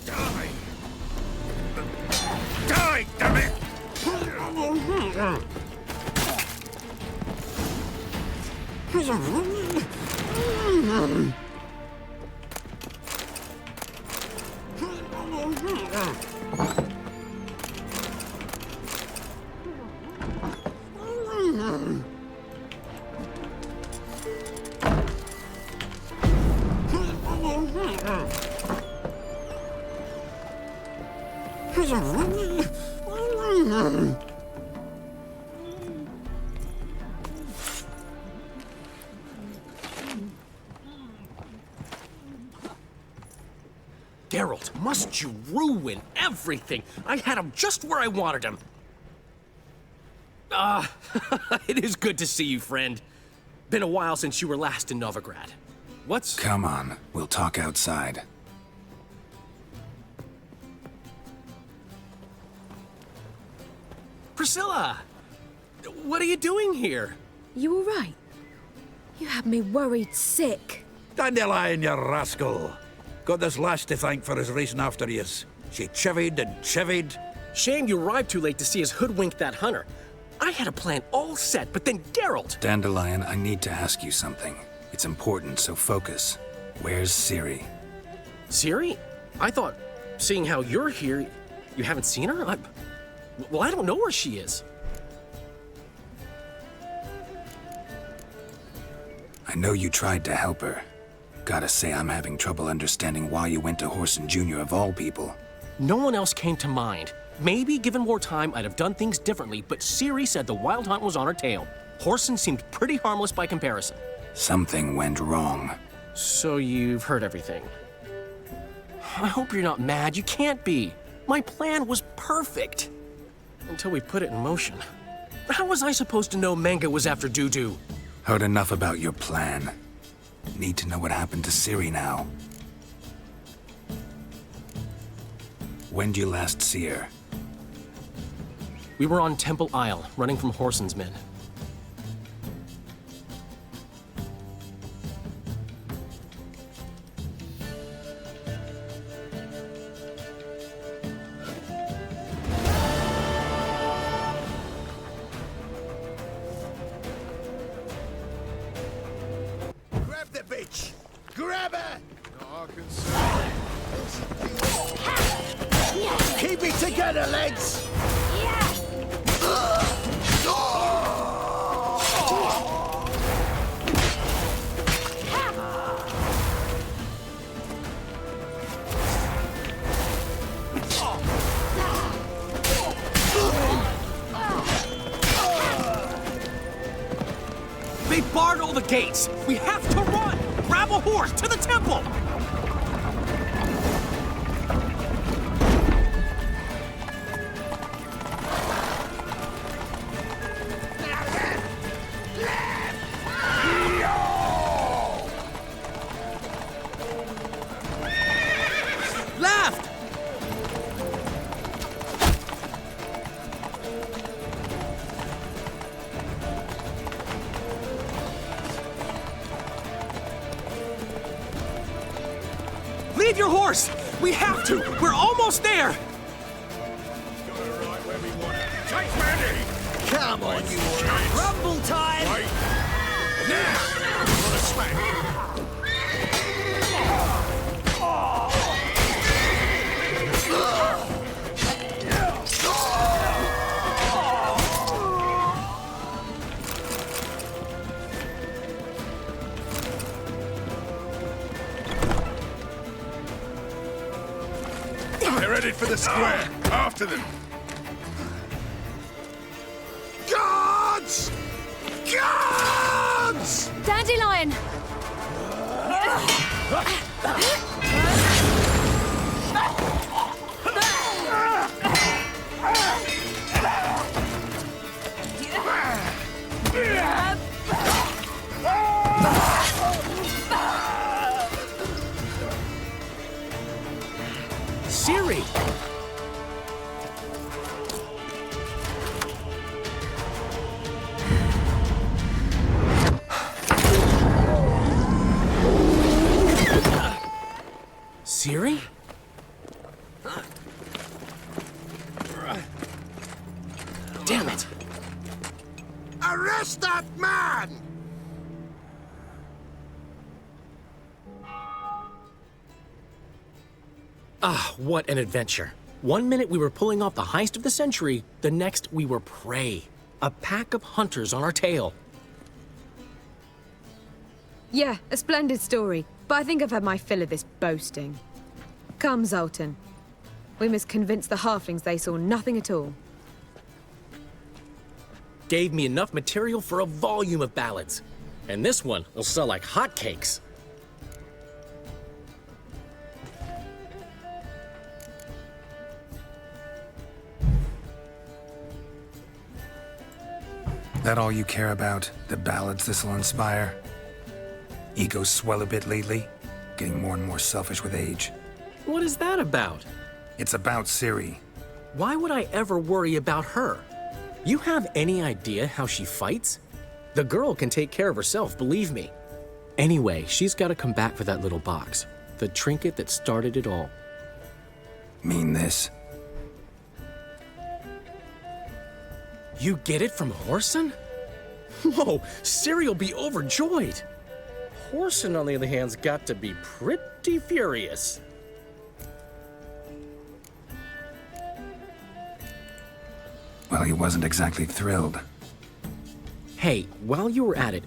Die! Die, damn it! Geralt, must you ruin everything? I had him just where I wanted him. It is good to see you, friend. Been a while since you were last in Novigrad. What's... Come on, we'll talk outside. Priscilla! What are you doing here? You all right? You had me worried sick. Dandelion, you rascal! Got this lass to thank for his racing after yous. She chivied and chivied. Shame you arrived too late to see us hoodwink that hunter. I had a plan all set, but then Geralt... Dandelion, I need to ask you something. It's important, so focus. Where's Ciri? Ciri? I thought, seeing how you're here, you haven't seen her? Well, I don't know where she is. I know you tried to help her. Gotta say, I'm having trouble understanding why you went to Whoreson Jr. of all people. No one else came to mind. Maybe, given more time, I'd have done things differently, but Ciri said the Wild Hunt was on her tail. Whoreson seemed pretty harmless by comparison. Something went wrong. So you've heard everything. I hope you're not mad. You can't be. My plan was perfect. Until we put it in motion. How was I supposed to know Manga was after Dudu? Heard enough about your plan. Need to know what happened to Ciri now. When'd you last see her? We were on Temple Isle, running from Whoreson's men. Grab her! Not our concern. Keep it together, legs! They barred all the gates! We have to run! Grab a horse to the temple! Left! Leave your horse! We have to! We're almost there! Take ready! Come on, you rumble time! Wait. Now! For the smack! They're headed for the square. After them. Guards! Guards! Dandelion! Ciri! Ciri? Damn it! Arrest that man! Ah, what an adventure. One minute we were pulling off the heist of the century, the next we were prey. A pack of hunters on our tail. Yeah, a splendid story, but I think I've had my fill of this boasting. Come, Zoltan. We must convince the halflings they saw nothing at all. Gave me enough material for a volume of ballads. And this one will sell like hotcakes. That all you care about? The ballads this'll inspire? Egos swell a bit lately, getting more and more selfish with age. What is that about? It's about Ciri. Why would I ever worry about her? You have any idea how she fights? The girl can take care of herself, believe me. Anyway, she's got to come back for that little box. The trinket that started it all. Mean this? You get it from Whoreson? Whoa, Ciri will be overjoyed. Whoreson, on the other hand's got to be pretty furious. Well, he wasn't exactly thrilled. Hey, while you were at it,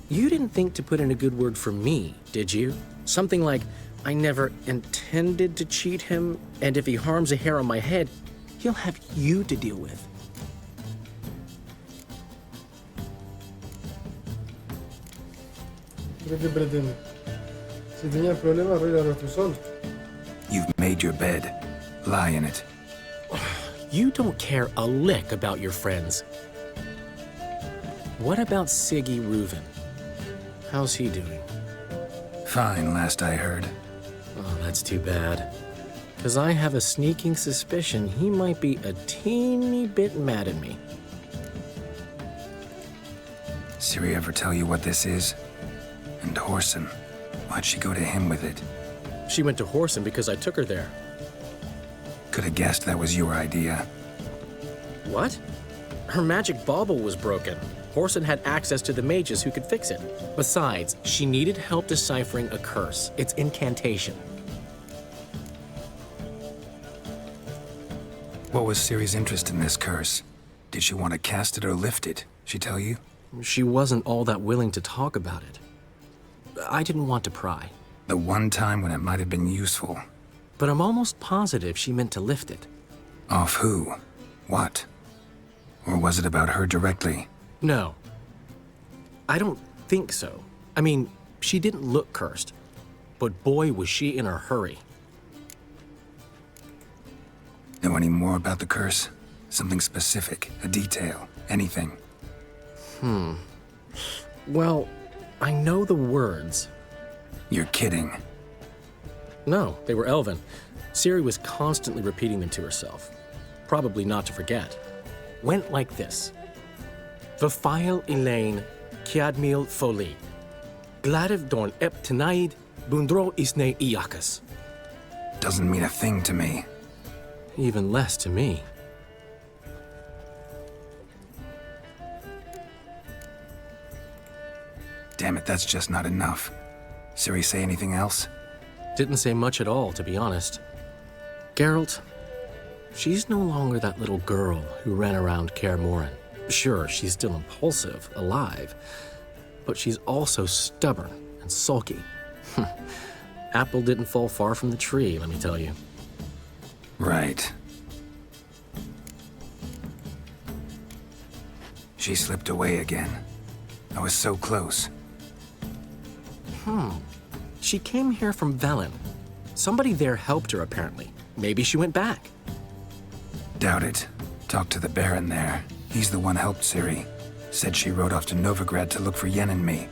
you didn't think to put in a good word for me, did you? Something like, I never intended to cheat him, and if he harms a hair on my head, he'll have you to deal with. ¿Pero qué pretende? Si tenías problemas, arreglalos tú solo. You've made your bed. Lie in it. You don't care a lick about your friends. What about Siggy Reuven? How's he doing? Fine, last I heard. Oh, that's too bad. Because I have a sneaking suspicion he might be a teeny bit mad at me. Ciri ever tell you what this is? And Whoreson, why'd she go to him with it? She went to Whoreson because I took her there. Could have guessed that was your idea. What? Her magic bauble was broken. Whoreson had access to the mages who could fix it. Besides, she needed help deciphering a curse. Its incantation. What was Ciri's interest in this curse? Did she want to cast it or lift it? She tell you? She wasn't all that willing to talk about it. I didn't want to pry. The one time when it might have been useful. But I'm almost positive she meant to lift it. Off who? What? Or was it about her directly? No. I don't think so. I mean, she didn't look cursed. But boy, was she in a hurry. Know any more about the curse? Something specific, a detail, anything? Well, I know the words. You're kidding. No, they were Elven. Ciri was constantly repeating them to herself. Probably not to forget. Went like this. Vafile Elaine, Kiadmil Foli. Gladiv Dorn Ep Tenaid, Bundro Isne Iakas. Doesn't mean a thing to me. Even less to me. Damn it, that's just not enough. Ciri say anything else? Didn't say much at all, to be honest. Geralt, she's no longer that little girl who ran around Kaer Morhen. Sure, she's still impulsive, alive, but she's also stubborn and sulky. Apple didn't fall far from the tree, let me tell you. Right. She slipped away again. I was so close. She came here from Velen. Somebody there helped her, apparently. Maybe she went back. Doubt it. Talked to the Baron there. He's the one helped Ciri. Said she rode off to Novigrad to look for Yen and me.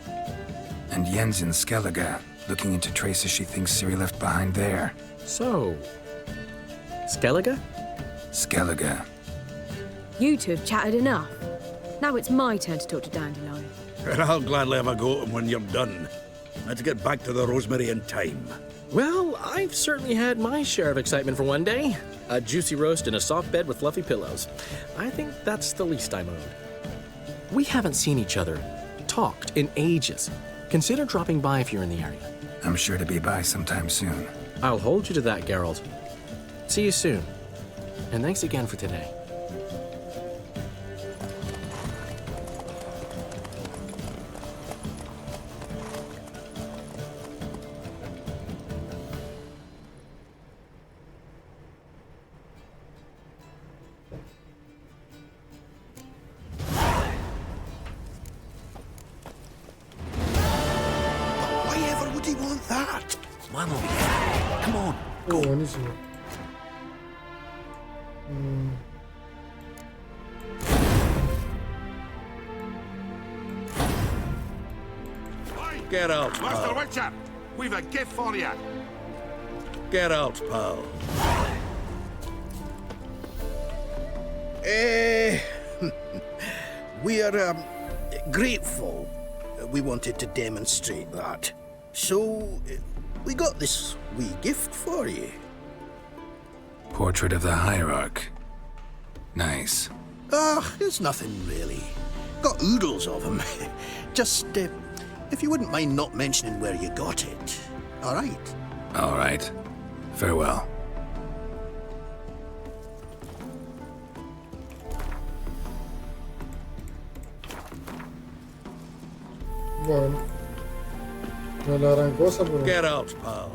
And Yen's in Skellige, looking into traces she thinks Ciri left behind there. So, Skellige? Skellige. You two have chatted enough. Now it's my turn to talk to Dandelion. And I'll gladly have a go at him when you're done. Let's get back to the Rosemary in time. Well, I've certainly had my share of excitement for one day. A juicy roast in a soft bed with fluffy pillows. I think that's the least I'm owed. We haven't seen each other, talked in ages. Consider dropping by if you're in the area. I'm sure to be by sometime soon. I'll hold you to that, Geralt. See you soon. And thanks again for today. Buenísimo. Get out, Master pal. Witcher, we've a gift for you. Get out, pal. We're grateful. We wanted to demonstrate that. So, we got this wee gift for you. Portrait of the Hierarch. Nice. It's nothing really. Got oodles of them. Just, if you wouldn't mind not mentioning where you got it. All right? All right. Farewell. Bueno. No es la gran cosa, pero... Get out, pal.